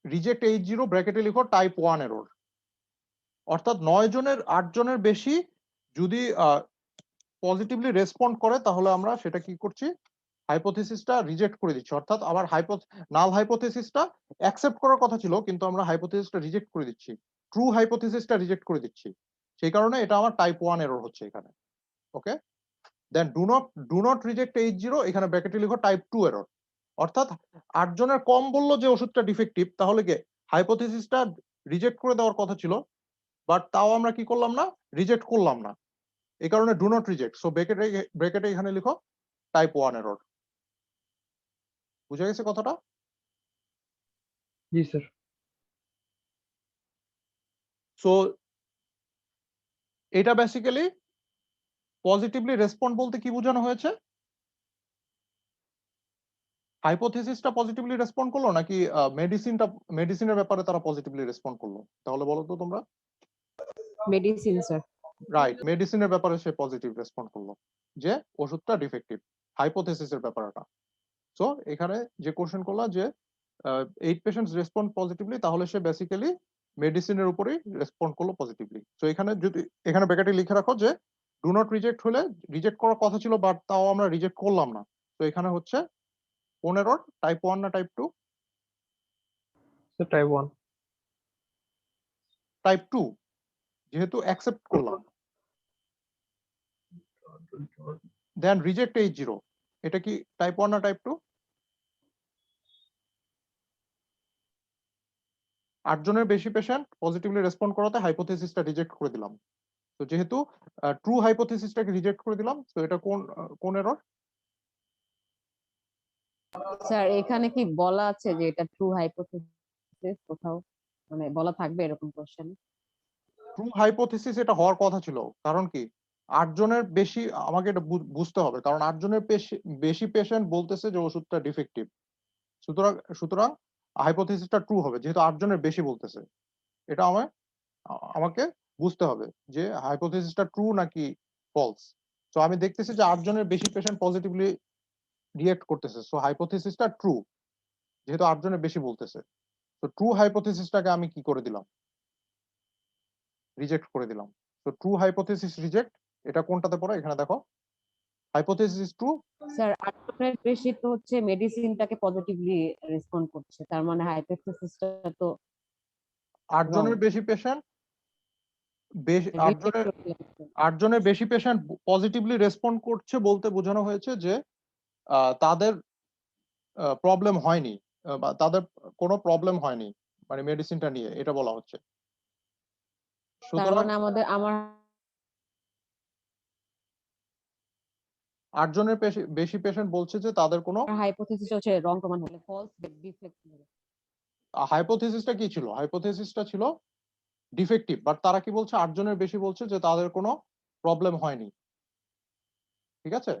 রিজেক্ট H0 ব্র্যাকেটে লিখো টাইপ 1 এরর। অর্থাৎ 9 জনের 8 জনের বেশি যদি পজিটিভলি রেসপন্ড করে তাহলে আমরা সেটা কি করছি, হাইপোথিসিসটা রিজেক্ট করে দিচ্ছি। অর্থাৎ আবার নাল হাইপোথিসিসটা অ্যাকসেপ্ট করার কথা ছিল, কিন্তু আমরা হাইপোথিসিসটা রিজেক্ট করে দিচ্ছি, ট্রু হাইপোথিসিসটা রিজেক্ট করে দিচ্ছি। সেই কারণে এটা আমার টাইপ 1 এরর হচ্ছে এখানে। Okay, then do not reject H0 এখানে ব্র্যাকেটে লিখো টাইপ 2 এরর। অর্থাৎ 8 জনের কম বললো যে ওষুধটা ডিফেক্টিভ, তাহলে কি হাইপোথিসিসটা রিজেক্ট করে দেওয়ার কথা ছিল, বাট তাও আমরা কি করলাম না, রিজেক্ট করলাম না। এই কারণে ডু নট রিজেক্ট। সো ব্র্যাকেটে এখানে লিখো টাইপ 1 এরর। বুঝা গেছে কথাটা? জি স্যার। সো এটা বেসিক্যালি পজিটিভলি রেসপন্ড বলতে কি বোঝানো হয়েছে, হাইপোথিসিসটা পজিটিভলি রেসপন্ড করলো নাকি মেডিসিনের ব্যাপারে তারা পজিটিভলি রেসপন্ড করলো? তাহলে বলো তো তোমরা। Medicine sir. রাইট, মেডিসিনের ব্যাপারে সে পজিটিভ রেসপন্ড করলো যে ওষুধটা ডিফেক্টিভ, হাইপোথিসিসের ব্যাপারটা। সো এখানে যে কোশ্চেন করলো যে 8 পেশেন্টস রেসপন্ড পজিটিভলি, তাহলে সে বেসিক্যালি মেডিসিনের উপরেই রেসপন্ড করলো পজিটিভলি। সো এখানে যদি এখানে ব্র্যাকেটে লিখে রাখো যে ডু নট রিজেক্ট হলে রিজেক্ট করার কথা ছিল, বাট তাও আমরা রিজেক্ট করলাম না। তো এখানে হচ্ছে কোন এরর, টাইপ 1 না টাইপ 2? Sir type 1। টাইপ 2, যেহেতু অ্যাকসেপ্ট করলাম। দেন রিজেক্ট H0 এটা কি টাইপ 1 না টাইপ 2? 8 জনের বেশি পেশেন্ট পজিটিভলি রেসপন্ড করাতে হাইপোথিসিসটা রিজেক্ট করে দিলাম। তো যেহেতু ট্রু হাইপোথিসিসটাকে রিজেক্ট করে দিলাম, তো এটা কোন এরর? স্যার এখানে কি বলা আছে যে এটা ট্রু হাইপোথিসিস কোথাও, মানে বলা থাকবে এরকম কোশ্চেন? ট্রু হাইপোথিসিস এটা হওয়ার কথা ছিল, কারণ কি 8 জনের বেশি, আমাকে এটা বুঝতে হবে, কারণ 8 জনের বেশি পেশেন্ট বলতেছে যে ওষুধটা ডিফেক্টিভ। সুতরাং হাইপোথিসিসটা ট্রু হবে, যেহেতু 8 জনের বেশি বলতেছে। এটা আমাকে বুঝতে হবে যে হাইপোথিসিসটা ট্রু নাকি ফলস। তো আমি দেখতেছি যে 8 জনের বেশি পেশেন্ট পজিটিভলি রিয়েক্ট করতেছে, সো হাইপোথিসিসটা ট্রু, যেহেতু 8 জনের বেশি বলতেছে। তো ট্রু হাইপোথিসিসটাকে আমি কি করে দিলাম, রিজেক্ট করে দিলাম। তো ট্রু হাইপোথিসিস রিজেক্ট, এটা কোনটাতে পড়ে এখানে দেখো, হাইপোথিসিস ট্রু। স্যার 8 জনের বেশি তো হচ্ছে মেডিসিনটাকে পজিটিভলি রেসপন্ড করছে, তার মানে হাইপোথিসিসটা তো 8 wrong, জনের বেশি পেশেন্ট, 8 reject জনের করে দিলাম, স্যার। 8 জনের বেশি পেশেন্ট পজিটিভলি রেসপন্ড করছে বলতে বোঝানো হয়েছে যে তাদের প্রবলেম হয়নি, বা তাদের কোনো প্রবলেম হয়নি, মানে মেডিসিনটা নিয়ে, এটা বলা হচ্ছে। তার সুতরাং মানে আমার 8 জনের বেশি পেশেন্ট বলছে যে তাদের কোনো হাইপোথিসিস হচ্ছে রং প্রমাণ হলে ফলস ডিফেক্ট হবে। হাইপোথিসিসটা কি ছিল, হাইপোথিসিসটা ছিল ডিফেক্টিভ, বাট তারা কি বলছে, 8 জনের বেশি বলছে যে তাদের কোনো প্রবলেম হয়নি। ঠিক আছে,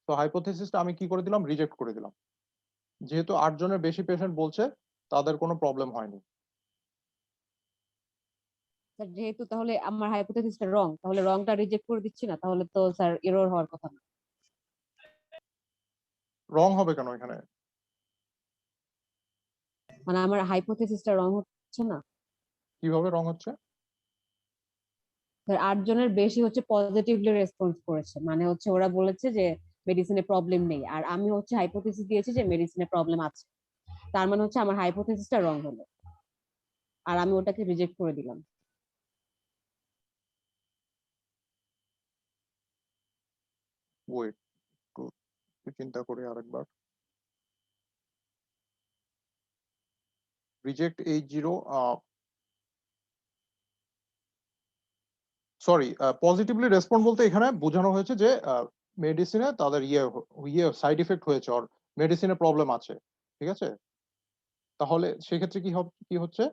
তো হাইপোথিসিসটা আমি কি করে দিলাম, রিজেক্ট করে দিলাম, যেহেতু 8 জনের বেশি পেশেন্ট বলছে তাদের কোনো প্রবলেম হয়নি। স্যার যেহেতু তাহলে আমার হাইপোথিসিসটা রং, তাহলে রংটা রিজেক্ট করে দিচ্ছি না, তাহলে তো স্যার এরর হওয়ার কথা না। রং হবে কেন এখানে? মানে আমার হাইপোথিসিসটা রং হচ্ছে না। কিভাবে রং হচ্ছে? স্যার 8 জনের বেশি হচ্ছে পজিটিভলি রেসপন্স করেছে, মানে হচ্ছে ওরা বলেছে যে মেডিসিনে প্রবলেম নেই, আর আমি হচ্ছে হাইপোথিসিস দিয়েছি যে মেডিসিনে প্রবলেম আছে। তার মানে হচ্ছে আমার হাইপোথিসিসটা রং হলো, আর আমি ওটাকে রিজেক্ট করে দিলাম। ওয়েট, একটু চিন্তা করি আরেকবার। Reject H0, sorry, positively respond বলতে এখানে বোঝানো হয়েছে যে মেডিসিনে তাদের সাইড ইফেক্ট হয়েছে, আর মেডিসিনে প্রবলেম আছে। ঠিক আছে, তাহলে সেক্ষেত্রে কি হচ্ছে,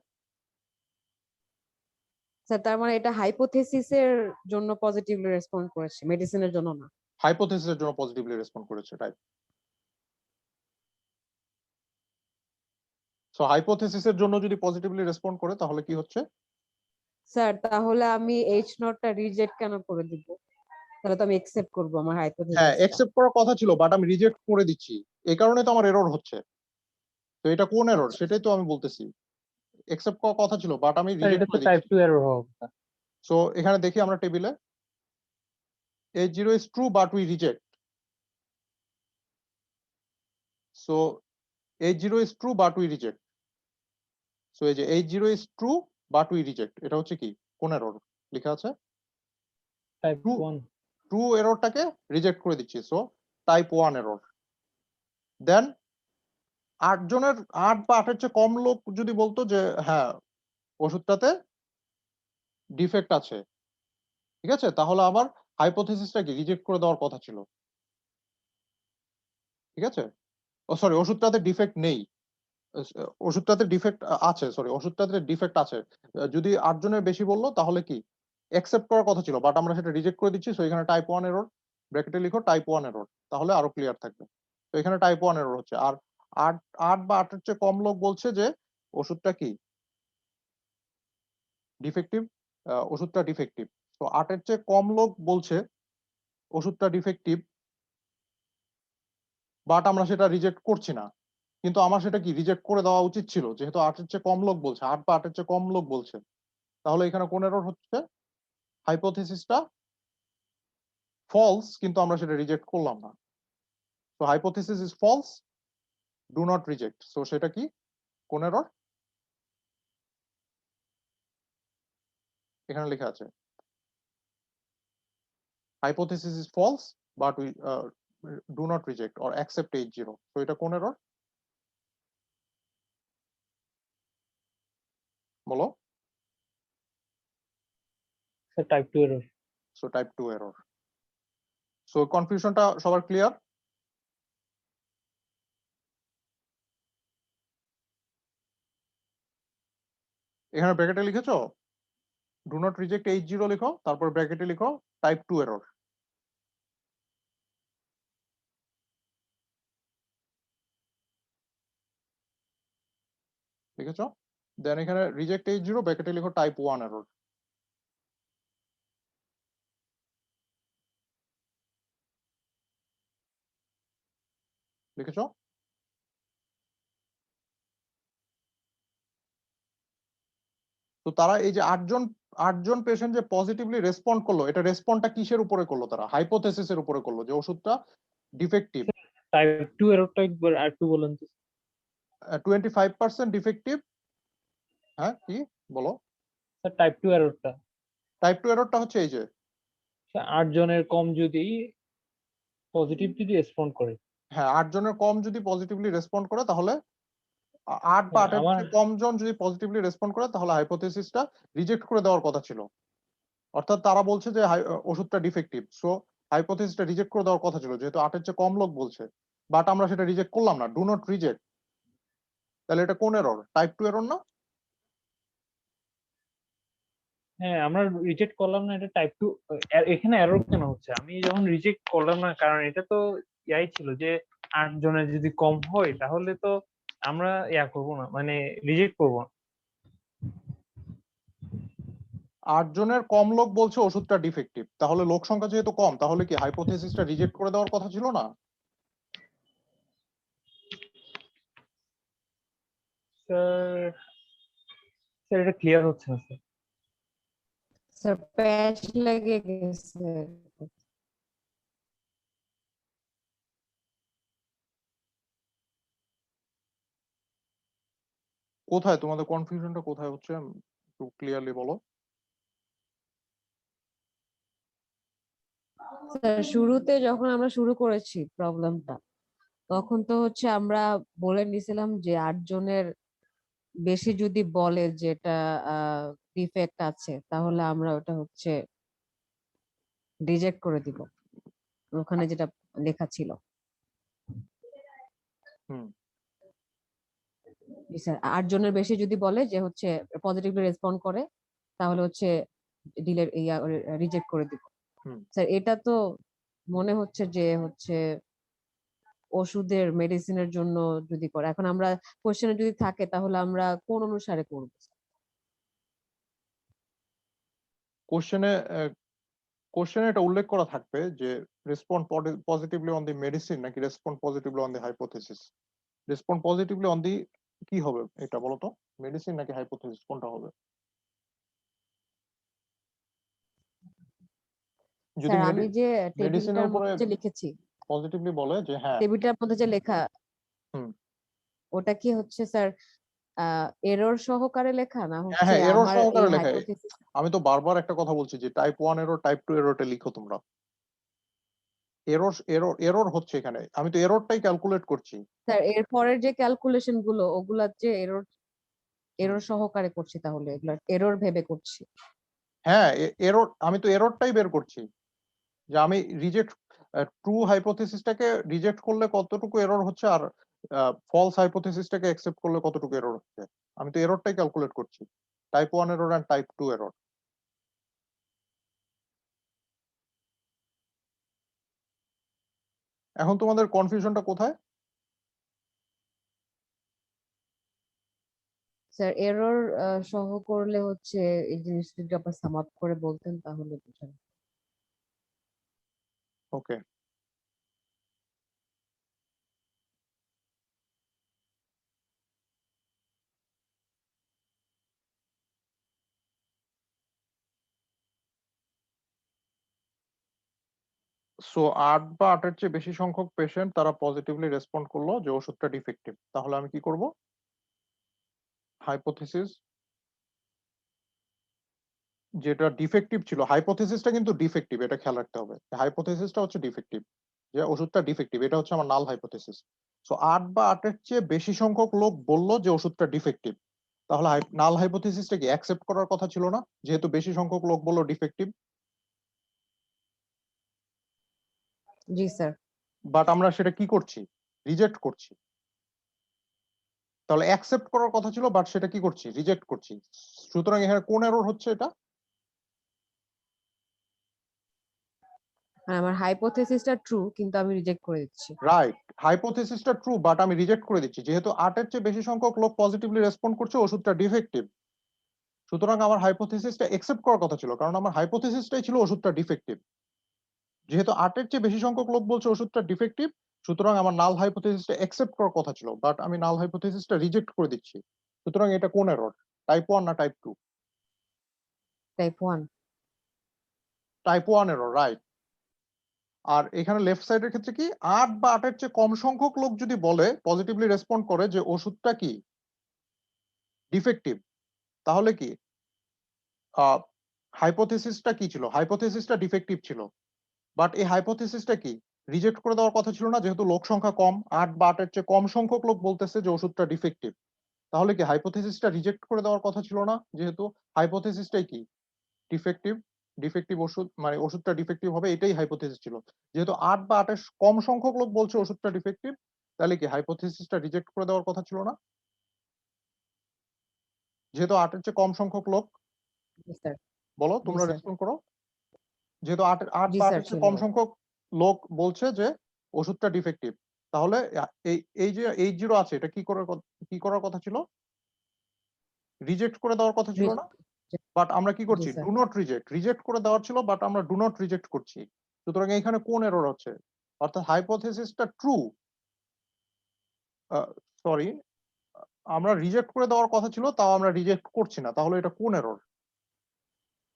স্যার তার মানে এটা হাইপোথিসিসের জন্য পজিটিভলি রেসপন্ড করেছে, মেডিসিনের জন্য না। হাইপোথিসিসের জন্য পজিটিভলি রেসপন্ড করেছে, রাইট। সো হাইপোথিসিসের জন্য যদি পজিটিভলি রেসপন্ড করে তাহলে কি হচ্ছে, স্যার তাহলে আমি এইচ নটটা রিজেক্ট কেন করে দিব? তাহলে তো আমি একসেপ্ট করবো আমার হ্যাঁ হাইপোথিসিসটা। একসেপ্ট করার কথা ছিল বাট আমি রিজেক্ট করে দিচ্ছি, এই কারণে তো আমার এরর হচ্ছে। তো এটা কোন এরর আচ্ছা সেটাই তো আমি বলতেছি। একসেপ্ট করার কথা ছিল বাট আমি স্যার রিজেক্ট এটা তো করে টাইপ দিচ্ছি। 2 এরর হওয়ার কথা। সো এখানে দেখি আমরা টেবিলে H0 is true but we reject. So H0 is true but we reject. So এই যে H0 is true but we reject, এটা হচ্ছে কি কোন এরর লেখা আছে? টাইপ ট্রু 1 ট্রু এররটাকে রিজেক্ট করে দিচ্ছি, সো টাইপ 1 এরর। দেন 8 জনের 8 বা 8 এর চেয়ে কম লোক যদি বলতো যে হ্যাঁ ওষুধটাতে ডিফেক্ট আছে, ঠিক আছে, তাহলে আমার হাইপোথিসিসটাকে রিজেক্ট করে দেওয়ার কথা ছিল, ঠিক আছে। ও সরি, ওষুধটাতে ডিফেক্ট নেই, ওষুধটাতে ডিফেক্ট আছে, সরি ওষুধটাতে ডিফেক্ট আছে। যদি 8 জনের বেশি বললো তাহলে কি অ্যাকসেপ্ট করার কথা ছিল বাট আমরা সেটা রিজেক্ট করে দিচ্ছি, সো এখানে টাইপ 1 এরর, ব্র্যাকেটে লিখো টাইপ 1 এরর, তাহলে আরো ক্লিয়ার থাকবে। তো এখানে টাইপ 1 এরর হচ্ছে। আর 8 বা 8 এর চেয়ে কম লোক বলছে যে ওষুধটা কি ডিফেক্টিভ, ওষুধটা ডিফেক্টিভ। তো 8 এর চেয়ে কম লোক বলছে ওষুধটা ডিফেক্টিভ বাট আমরা সেটা রিজেক্ট করছি না, কিন্তু আমার সেটা কি রিজেক্ট করে দেওয়া উচিত ছিল, যেহেতু 8 এর চেয়ে কম লোক বলছে, 8 বা 8 এর চেয়ে কম লোক বলছে। তাহলে এখানে কোন এরর হচ্ছে? হাইপোথিসিসটা ফলস কিন্তু আমরা সেটা রিজেক্ট করলাম না। So hypothesis is false, do not reject. So সেটা কি কোন এরর? এখানে লেখা আছে hypothesis is false but we do not reject or accept H0. So এটা কোন এরর বলো? Sir type 2 error. So type 2 error. So কনফিউশনটা সবার ক্লিয়ার? এখানে ব্র্যাকেটে লিখেছো ডু নট রিজেক্ট H0 লিখো, তারপর ব্র্যাকেটে লিখো টাইপ 2 এরর। লিখেছো? দেন এখানে রিজেক্ট H0 ব্র্যাকেটে লিখো টাইপ 1 এরর। লিখেছো? তো তারা এই যে 8জন পেশেন্ট যে পজিটিভলি রেসপন্ড করলো, এটা রেসপন্ডটা কিসের উপরে করলো? তারা হাইপোথিসিসের উপরে করলো যে ওষুধটা ডিফেক্টিভ। টাইপ 2 এররটা একবার আর একটু বলেন তো। 25% ডিফেক্টিভ। হ্যাঁ কি বলো? স্যার টাইপ 2 এররটা টাইপ 2 এররটা হচ্ছে এই যে 8 জনের কম যদি পজিটিভ যদি রেসপন্ড করে। হ্যাঁ 8 জনের কম যদি পজিটিভলি রেসপন্ড করে তাহলে 8 বা হ্যাঁ, 8 এর আমার চেয়ে কম জন যদি পজিটিভলি রেসপন্ড করে তাহলে হাইপোথিসিসটা রিজেক্ট করে দেওয়ার কথা ছিল। অর্থাৎ তারা বলছে যে ওষুধটা ডিফেক্টিভ, সো হাইপোথিসিসটা রিজেক্ট করে দেওয়ার কথা ছিল, যেহেতু 8 এর চেয়ে কম লোক বলছে বাট আমরা সেটা রিজেক্ট করলাম না, ডু নট রিজেক্ট। তাহলে এটা কোন এরর? টাইপ 2 এরর না? হ্যাঁ আমরা রিজেক্ট করলাম না, এটা টাইপ 2। এখানে এরর কেন হচ্ছে? আমি যখন রিজেক্ট করলাম না, কারণ এটা তো ইয়াই ছিল যে 8 জনের যদি কম হয় তাহলে তো আমরা ইয়া করব না, মানে রিজেক্ট করব না। 8 জনের কম লোক বলছে ওষুধটা ডিফেক্টিভ, তাহলে লোক সংখ্যা যেহেতু কম তাহলে কি হাইপোথিসিসটা রিজেক্ট করে দেওয়ার কথা ছিল না? স্যার স্যার এটা ক্লিয়ার হচ্ছে না স্যার। স্যার প্যাচ লেগে গেছে। কোথায় তোমাদের কনফিউশনটা কোথায় হচ্ছে একটু ক্লিয়ারলি বলো। স্যার শুরুতে যখন আমরা শুরু করেছি প্রবলেমটা, তখন তো হচ্ছে আমরা বলে নিছিলাম যে 8 জনের বেশি যদি বলে যে এটা ডিফেক্ট আছে তাহলে আমরা ওটা হচ্ছে রিজেক্ট করে দিব, ওখানে যেটা লেখা ছিল। হুম। জি স্যার, 8 জনের বেশি যদি বলে যে হচ্ছে পজিটিভলি রেসপন্ড করে তাহলে হচ্ছে ডিলে রিজেক্ট করে দিব। হুম। স্যার এটা তো মনে হচ্ছে যে হচ্ছে ওষুধের মেডিসিনের জন্য যদি করে, এখন আমরা কোশ্চেনে যদি থাকে তাহলে আমরা কোন অনুসারে করব? কোশ্চেনে এটা উল্লেখ করা থাকবে যে respond positively on the medicine নাকি respond positively on the hypothesis. Respond positively on the কি হবে এটা বলো তো, মেডিসিন নাকি হাইপোথেসিস কোনটা হবে? যদি স্যার আমি যে মেডিসিনের টেবিলটার উপরে মধ্যে যে লিখেছি, পজিটিভলি বলে যে হ্যাঁ টেবিলটার মধ্যে যে লেখা, হুম ওটা কি হচ্ছে স্যার এরর সহকারে লেখা না হ্যাঁ হচ্ছে হ্যাঁ এরর আমার এই সহকারে লেখা। হাইপোথেসিস? আমি তো বারবার একটা কথা বলছি যে টাইপ 1 এরর টাইপ 2 এররটা লিখো তোমরা। এরর হচ্ছে এখানে, আমি তো এররটাই ক্যালকুলেট করছি। স্যার এর পরের যে ক্যালকুলেশন গুলো ওগুলা যে এরর হুম। সহকারে করছি, তাহলে এগুলা এরর ভেবে করছি। হ্যাঁ এরর, আমি তো এররটাই বের করছি যে আমি রিজেক্ট ট্রু হাইপোথেসিসটাকে রিজেক্ট করলে কতটুকু এরর হচ্ছে আর ফলস হাইপোথেসিসটাকে অ্যাকসেপ্ট করলে কতটুকু এরর হচ্ছে। আমি তো এররটাই ক্যালকুলেট করছি, type 1 error and type 2 error. এখন তোমাদের কনফিউশনটা কোথায়? স্যার এরর সহ করলে হচ্ছে এই জিনিসটা যদি আপনি সাম আপ করে বলতেন তাহলে বুঝান। ওকে, সো 8 বা 8 এর চেয়ে বেশি সংখ্যক পেশেন্ট তারা পজিটিভলি রেসপন্ড করলো যে ওষুধটা ডিফেক্টিভ। তাহলে আমি কি করব? হাইপোথেসিস যেটা ডিফেক্টিভ ছিল, হাইপোথেসিসটা কিন্তু ডিফেক্টিভ, এটা খেয়াল রাখতে হবে। হাইপোথেসিসটা হচ্ছে ডিফেক্টিভ, যে ওষুধটা ডিফেক্টিভ, এটা হচ্ছে আমার নাল হাইপোথেসিস। সো 8 বা 8 এর চেয়ে বেশি সংখ্যক লোক বলল যে ওষুধটা ডিফেক্টিভ, তাহলে নাল হাইপোথেসিসটা কি অ্যাকসেপ্ট করার কথা ছিল না, যেহেতু বেশি সংখ্যক লোক বলল ডিফেক্টিভ? G sir. বাট আমরা সেটা কি করছি? রিজেক্ট করছি। তাহলে অ্যাকসেপ্ট করার কথা ছিল, বাট সেটা কি করছি? রিজেক্ট করছি। সুতরাং এখানে কোন এরর হচ্ছে এটা? আর আমার হাইপোথেসিসটা ট্রু কিন্তু আমি রিজেক্ট করে দিচ্ছি। রাইট, হাইপোথেসিসটা ট্রু বাট আমি রিজেক্ট করে দিচ্ছি, যেহেতু 8 এর চেয়ে বেশি সংখ্যক লোক পজিটিভলি রেসপন্ড করছে ওষুধটা ডিফেক্টিভ। সুতরাং আমার হাইপোথেসিসটা অ্যাকসেপ্ট করার কথা ছিল, কারণ আমার হাইপোথেসিসটাই ছিল ওষুধটা ডিফেক্টিভ। যেহেতু 8 এর চেয়ে বেশি সংখ্যক লোক বলছে ওষুধটা ডিফেক্টিভ, সুতরাং আমার নাল হাইপোথেসিসটা অ্যাকসেপ্ট করার কথা ছিল, বাট আমি নাল হাইপোথেসিসটা রিজেক্ট করে দিচ্ছি। সুতরাং এটা কোন এরর? টাইপ 1 না type 2? Type 1। Type 1 error, right. আর এখানে লেফট সাইডের ক্ষেত্রে কি 8 বা 8 এর চেয়ে কম সংখ্যক লোক যদি বলে পজিটিভলি রেসপন্ড করে যে ওষুধটা কি ডিফেক্টিভ, তাহলে কি হাইপোথেসিসটা কি ছিল? হাইপোথেসিসটা ডিফেক্টিভ ছিল, বাট এই হাইপোথেসিসটা কি রিজেক্ট করে দেওয়ার কথা ছিল না, যেহেতু লোক সংখ্যা কম, 8 বা 8 এর চেয়ে কম সংখ্যক লোক বলতেছে যে ওষুধটা ডিফেক্টিভ। তাহলে কি হাইপোথেসিসটা রিজেক্ট করে দেওয়ার কথা ছিল না, যেহেতু হাইপোথেসিসটাই কি ডিফেক্টিভ। ডিফেক্টিভ ওষুধ মানে ওষুধটা ডিফেক্টিভ হবে, এটাই হাইপোথেসিস ছিল। যেহেতু 8 বা 8 এর কম সংখ্যক লোক বলছে ওষুধটা ডিফেক্টিভ, তাহলে কি হাইপোথেসিসটা রিজেক্ট করে দেওয়ার কথা ছিল না, যেহেতু 8 এর চেয়ে কম সংখ্যক লোক? জি স্যার। বলো, জি তোমরা স্যার। রেসপন্ড করো। যেহেতু 8 জি বা 8 স্যার এর চেয়ে ছিল। কম সংখ্যক লোক বলছে যে ওষুধটা ডিফেক্টিভ, তাহলে এই যে 80 আছে, এটা কি করার কথা ছিল? রিজেক্ট করে দেওয়ার কথা ছিল না? বাট আমরা কি জি করছি? Sir. Do not reject. Reject করে দেওয়ার ছিল, বাট আমরা ডু নট রিজেক্ট করছি। সুতরাং এখানে কোন এরর হচ্ছে? অর্থাৎ হাইপোথেসিসটা ট্রু, সরি, আমরা রিজেক্ট করে দেওয়ার কথা ছিল, তাও আমরা রিজেক্ট করছি না, তাহলে এটা কোন এরর?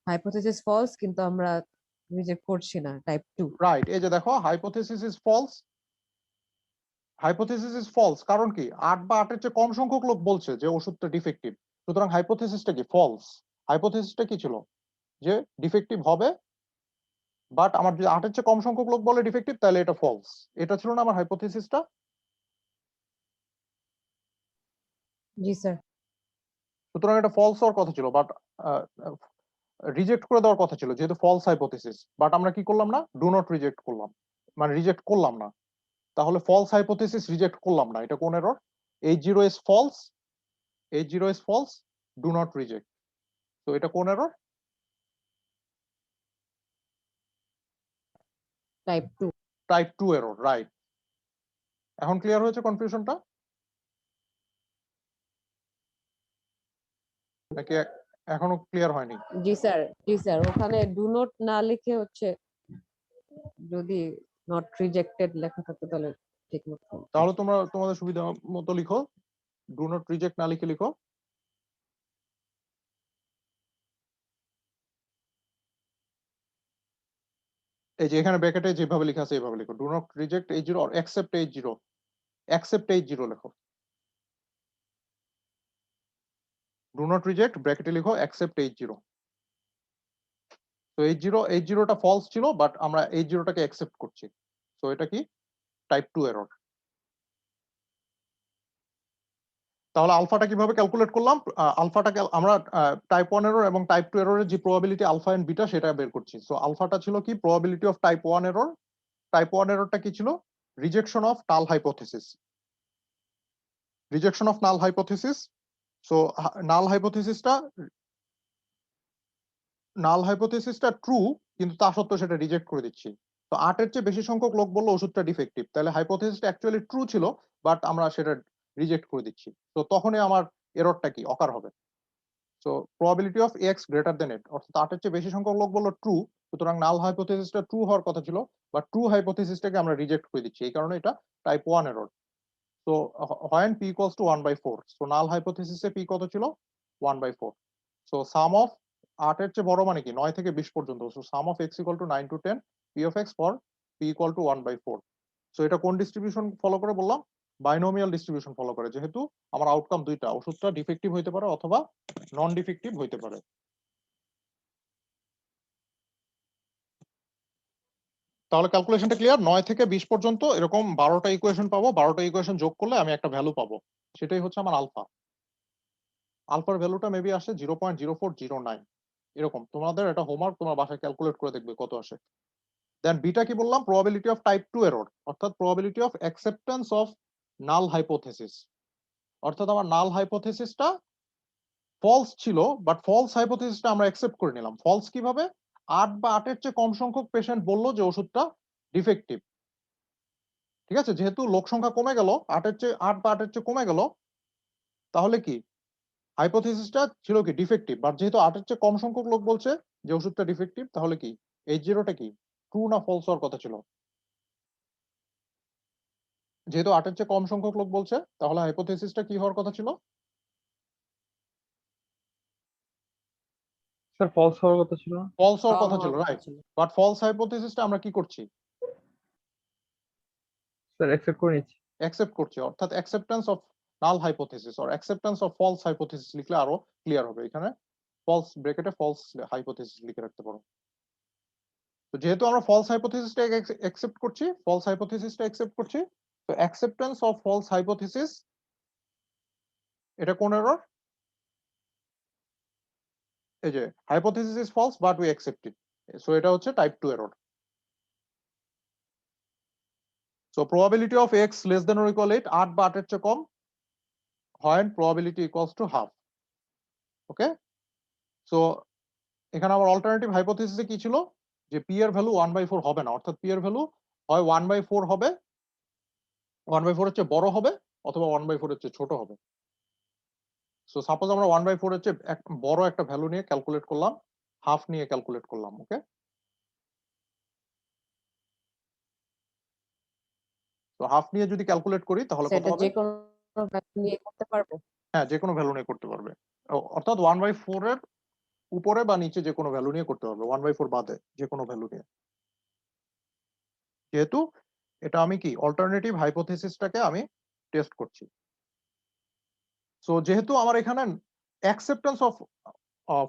হাইপোথেসিস ফলস কিন্তু আমরা রিজেক্ট করছি না, টাইপ 2। রাইট, এই যে দেখো, hypothesis is false. Hypothesis is false কারণ কি 8 বা 8 এর চেয়ে কম সংখ্যক লোক বলছে যে ওষুধটা ডিফেক্টিভ। সুতরাং হাইপোথেসিসটা কি ফলস। হাইপোথেসিসটা কি ছিল? যে ডিফেক্টিভ হবে, বাট আমার যদি 8 এর চেয়ে কম সংখ্যক লোক বলে ডিফেক্টিভ, তাহলে এটা ফলস। এটা ছিল না আমার হাইপোথেসিসটা? জি স্যার। সুতরাং এটা ফলস হওয়ার কথা ছিল, বাট রিজেক্ট করে দেওয়ার কথা ছিল, যেহেতু ফলস হাইপোথেসিস। বাট আমরা কি করলাম না? ডু নট রিজেক্ট করলাম, মানে রিজেক্ট করলাম না। তাহলে ফলস হাইপোথেসিস রিজেক্ট করলাম না, এটা কোন error? 80 is false, 80 is false, do not reject. তো এটা কোন error? Type 2। Type 2 error, right. এখন ক্লিয়ার হয়েছে কনফিউশনটা? নাকি এখনো ক্লিয়ার হয়নি। জি স্যার ওখানে ডু নট না লিখে হচ্ছে যদি নট রিজেক্টেড লেখা থাকতো তাহলে ঠিক মতো তাহলে তোমরা তোমাদের সুবিধা মতো লিখো, ডু নট রিজেক্ট না লিখে লিখো। এই যে এখানে ব্র্যাকেটে যেভাবে লেখা আছে এইভাবে লিখো, do not reject H0 or accept H0, accept H0 লেখো। ডু নট রিজেক্ট ব্র্যাকেটে লিখো অ্যাকসেপ্ট H0। তো H0টা ফলস ছিল, বাট আমরা H0টাকে অ্যাকসেপ্ট করছি। তো এটা কি টাইপ 2 এরর। তাহলে আলফাটা কিভাবে ক্যালকুলেট করলাম? আলফাটাকে আমরা টাইপ 1 এরর এবং টাইপ 2 এররের যে প্রবাবিলিটি আলফা এন্ড বিটা সেটা বের করছি। সো আলফাটা ছিল কি probability of type 1 error. Type 1 এররটা কি ছিল? Rejection of null hypothesis. Rejection of null hypothesis. So null হাইপোথিসিসটা ট্রু, কিন্তু তা সত্ত্বেও সেটা রিজেক্ট করে দিচ্ছি। তো 8 এর চেয়ে বেশি সংখ্যক লোক বললো ওষুধটা ডিফেক্টিভ, তাহলে হাইপোথিসিসটা অ্যাকচুয়ালি ট্রু ছিল, বাট আমরা সেটা রিজেক্ট করে দিচ্ছি। তো তখনই আমার এররটা কি অকার হবে। So probability of x greater than 8, অর্থাৎ 8 এর চেয়ে বেশি সংখ্যক লোক বললো ট্রু, সুতরাং নাল হাইপোথিসিসটা ট্রু হওয়ার কথা ছিল, বা ট্রু হাইপোথিসিসটাকে আমরা রিজেক্ট করে দিচ্ছি। এই কারণে এটা type 1 error. So when p equals to 1/4, so null হাইপোথিসিসে p কত ছিল? 1/4। সো সাম অফ 8 এর চেয়ে বড় মানে কি 9 থেকে 20 পর্যন্ত। So some of x equal to 9 to 10 p of x for p equal to 1/4। So এটা কোন ডিস্ট্রিবিউশন ফলো করে বললাম? বাইনোমিয়াল ডিস্ট্রিবিউশন ফলো করে, যেহেতু আমার আউটকাম দুইটা, ওষুধটা ডিফেক্টিভ হইতে পারে অথবা নন ডিফেক্টিভ হইতে পারে। তাহলে ক্যালকুলেশনটা ক্লিয়ার? 9 থেকে 20 পর্যন্ত এরকম 12টা ইকুয়েশন পাবো, 12টা ইকুয়েশন যোগ করলে আমি একটা ভ্যালু পাবো, সেটাই হচ্ছে আমার আলফা। আলফার ভ্যালুটা মেবি আসে 0.0409 এরকম। তোমাদের এটা হোমওয়ার্ক, তোমার বাসায় ক্যালকুলেট করে দেখবে কত আসে। দেন বিটা কি বললাম? প্রবাবিলিটি অফ টাইপ 2 এরর, অর্থাৎ probability of acceptance of null hypothesis. অর্থাৎ আমার নাল হাইপোথিসিসটা ফলস ছিল, বাট ফলস হাইপোথিসিসটা আমরা অ্যাকসেপ্ট করে নিলাম। ফলস কিভাবে? 8 বা 8 এর চেয়ে কম সংখ্যক পেশেন্ট বললো যে ওষুধটা ডিফেক্টিভ। ঠিক আছে, যেহেতু লোক সংখ্যা কমে গেল, 8 বা 8 এর চেয়ে কমে গেল, তাহলে কি হাইপোথিসিসটা ছিল কি ডিফেক্টিভ। বাট যেহেতু 8 এর চেয়ে কম সংখ্যক লোক বলছে যে ওষুধটা ডিফেক্টিভ, তাহলে কি H0টা কি ট্রু না ফলস হওয়ার কথা ছিল? যেহেতু 8 এর চেয়ে কম সংখ্যক লোক বলছে, তাহলে হাইপোথিসিসটা কি হওয়ার কথা ছিল? স্যার ফলস হওয়ার কথা ছিল না? ফলস হওয়ার কম কথা ছিল, হওয়ার কথা রাইট। ছিল। বাট ফলস হাইপোথিসিসটা আমরা কি করছি? স্যার অ্যাকসেপ্ট করে নিচ্ছি। অ্যাকসেপ্ট করছি, অর্থাৎ acceptance of null hypothesis or acceptance of false hypothesis লিখলে আরো ক্লিয়ার হবে। এখানে ফলস ব্র্যাকেটে ফলস হাইপোথিসিস লিখে রাখতে পারো। তো যেহেতু আমরা ফলস হাইপোথিসিসটা অ্যাকসেপ্ট করছি, তো অ্যাকসেপ্টেন্স অফ ফলস হাইপোথিসিস এটা কোন এরর? এই যে hypothesis is false but we accept it, so এটা হচ্ছে type 2 error. So probability of x less than or equal 8, 8 বা 8 এর চেয়ে কম, when probability equals to half। Okay, so এখানে আমার অল্টারনেটিভ হাইপোথিসিসে কি ছিল? যে p এর ভ্যালু 1/4 হবে না, অর্থাৎ p এর ভ্যালু হয় 1/4 হবে, 1/4 এর চেয়ে বড় হবে, অথবা 1/4 এর চেয়ে ছোট হবে। সো সাপোজ আমরা 1/4 এর চেয়ে বড় একটা ভ্যালু নিয়ে ক্যালকুলেট করলাম, হাফ নিয়ে ক্যালকুলেট করলাম। ওকে, তো হাফ নিয়ে যদি ক্যালকুলেট করি তাহলে কত সেটা হবে? যে কোনো ভ্যালু নিয়ে করতে পারবো। হ্যাঁ, যে কোনো ভ্যালু নিয়ে করতে পারবে। অর্থাৎ 1/4 এর উপরে বা নিচে যে কোনো ভ্যালু নিয়ে করতে পারবে, 1/4 বাদে যে কোনো ভ্যালু নিয়ে। যেহেতু এটা আমি কি অল্টারনেটিভ হাইপোথিসিসটাকে আমি টেস্ট করছি। সো যেহেতু আমার এখানে acceptance of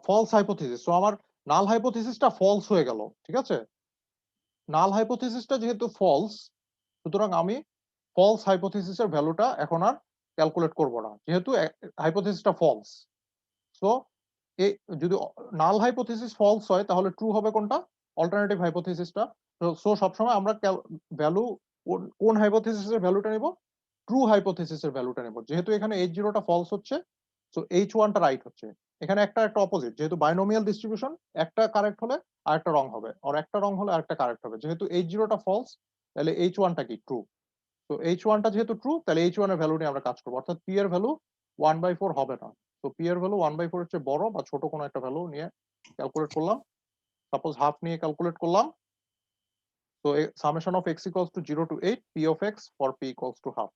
false hypothesis, so আমার নাল হাইপোথিসিসটা ফলস হয়ে গেল। ঠিক আছে, নাল হাইপোথিসিসটা যেহেতু ফলস, সুতরাং আমি ফলস হাইপোথিসিসের ভ্যালুটা এখন আর ক্যালকুলেট করব না, যেহেতু হাইপোথিসিসটা ফলস। সো এই যদি নাল হাইপোথিসিস ফলস হয়, তাহলে ট্রু হবে কোনটা? অল্টারনেটিভ হাইপোথিসিসটা। সো সবসময় আমরা ভ্যালু কোন হাইপোথিসিসের ভ্যালুটা নেব? ট্রু হাইপোথিসিসের ভ্যালুটা নেব। যেহেতু এখানে H0টা ফলস হচ্ছে, সো H1টা রাইট হচ্ছে। এখানে একটা অপোজিট, যেহেতু বাইনোমিয়াল ডিস্ট্রিবিউশন, একটা কারেক্ট হলে আরেকটা রং হবে, আর একটা রং হলে আরেকটা কারেক্ট হবে। যেহেতু H0টা ফলস, তাহলে H1টা কি ট্রু। তো H1টা যেহেতু ট্রু, তাহলে H1 এর ভ্যালু নিয়ে আমরা কাজ করবো, অর্থাৎ p এর ভ্যালু 1/4 হবে না। তো পি এর ভ্যালু 1/4 এর চেয়ে বড় বা ছোট কোনো একটা ভ্যালু নিয়ে ক্যালকুলেট করলাম। সাপোজ হাফ নিয়ে ক্যালকুলেট করলাম। তো summation of x equals two 0 to 8 p of x for p equals to half।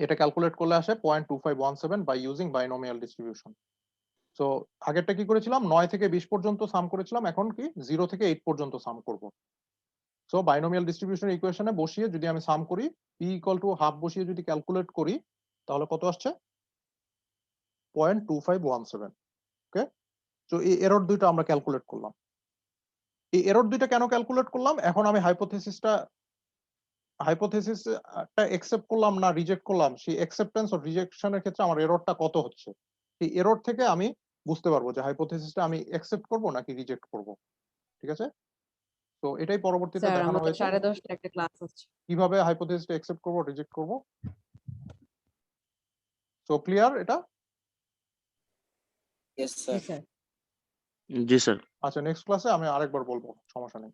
এটা ক্যালকুলেট করলে আসে 0.2517 by using binomial distribution. So আগেরটা কি করেছিলাম, 9 থেকে 20 পর্যন্ত সাম করেছিলাম, এখন কি 0 থেকে 8 পর্যন্ত সাম করব। সো বাইনোমিয়াল ডিস্ট্রিবিউশন ইকুয়েশনে বসিয়ে যদি আমি সাম করি, p ইকুয়াল টু হাফ বসিয়ে যদি ক্যালকুলেট করি, তাহলে কত আসছে? 0.2517। ওকে, তো এই এরর দুইটা আমরা ক্যালকুলেট করলাম। এই এরর দুইটা কেন ক্যালকুলেট করলাম? এখন আমি হাইপোথেসিসটা একসেপ্ট করলাম না রিজেক্ট করলাম, সেই একসেপ্টেন্স অর রিজেকশনের ক্ষেত্রে আমার এররটা কত হচ্ছে, এই এরর থেকে আমি বুঝতে পারবো যে হাইপোথেসিসটা আমি একসেপ্ট করব নাকি রিজেক্ট করব। ঠিক আছে, তো এটাই পরবর্তীতে স্যার দেখানো আমাদের হয়েছে 10:30 একটা ক্লাস আছে। কিভাবে হাইপোথেসিসটা একসেপ্ট করব রিজেক্ট করব। সো ক্লিয়ার এটা? ইয়েস জি স্যার। স্যার। জি স্যার। আচ্ছা, নেক্সট ক্লাসে আমি আরেকবার বলবো, সমস্যা নেই।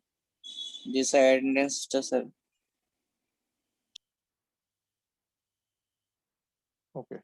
জি স্যার, অ্যাটেন্ডেন্সটা স্যার। ওকে।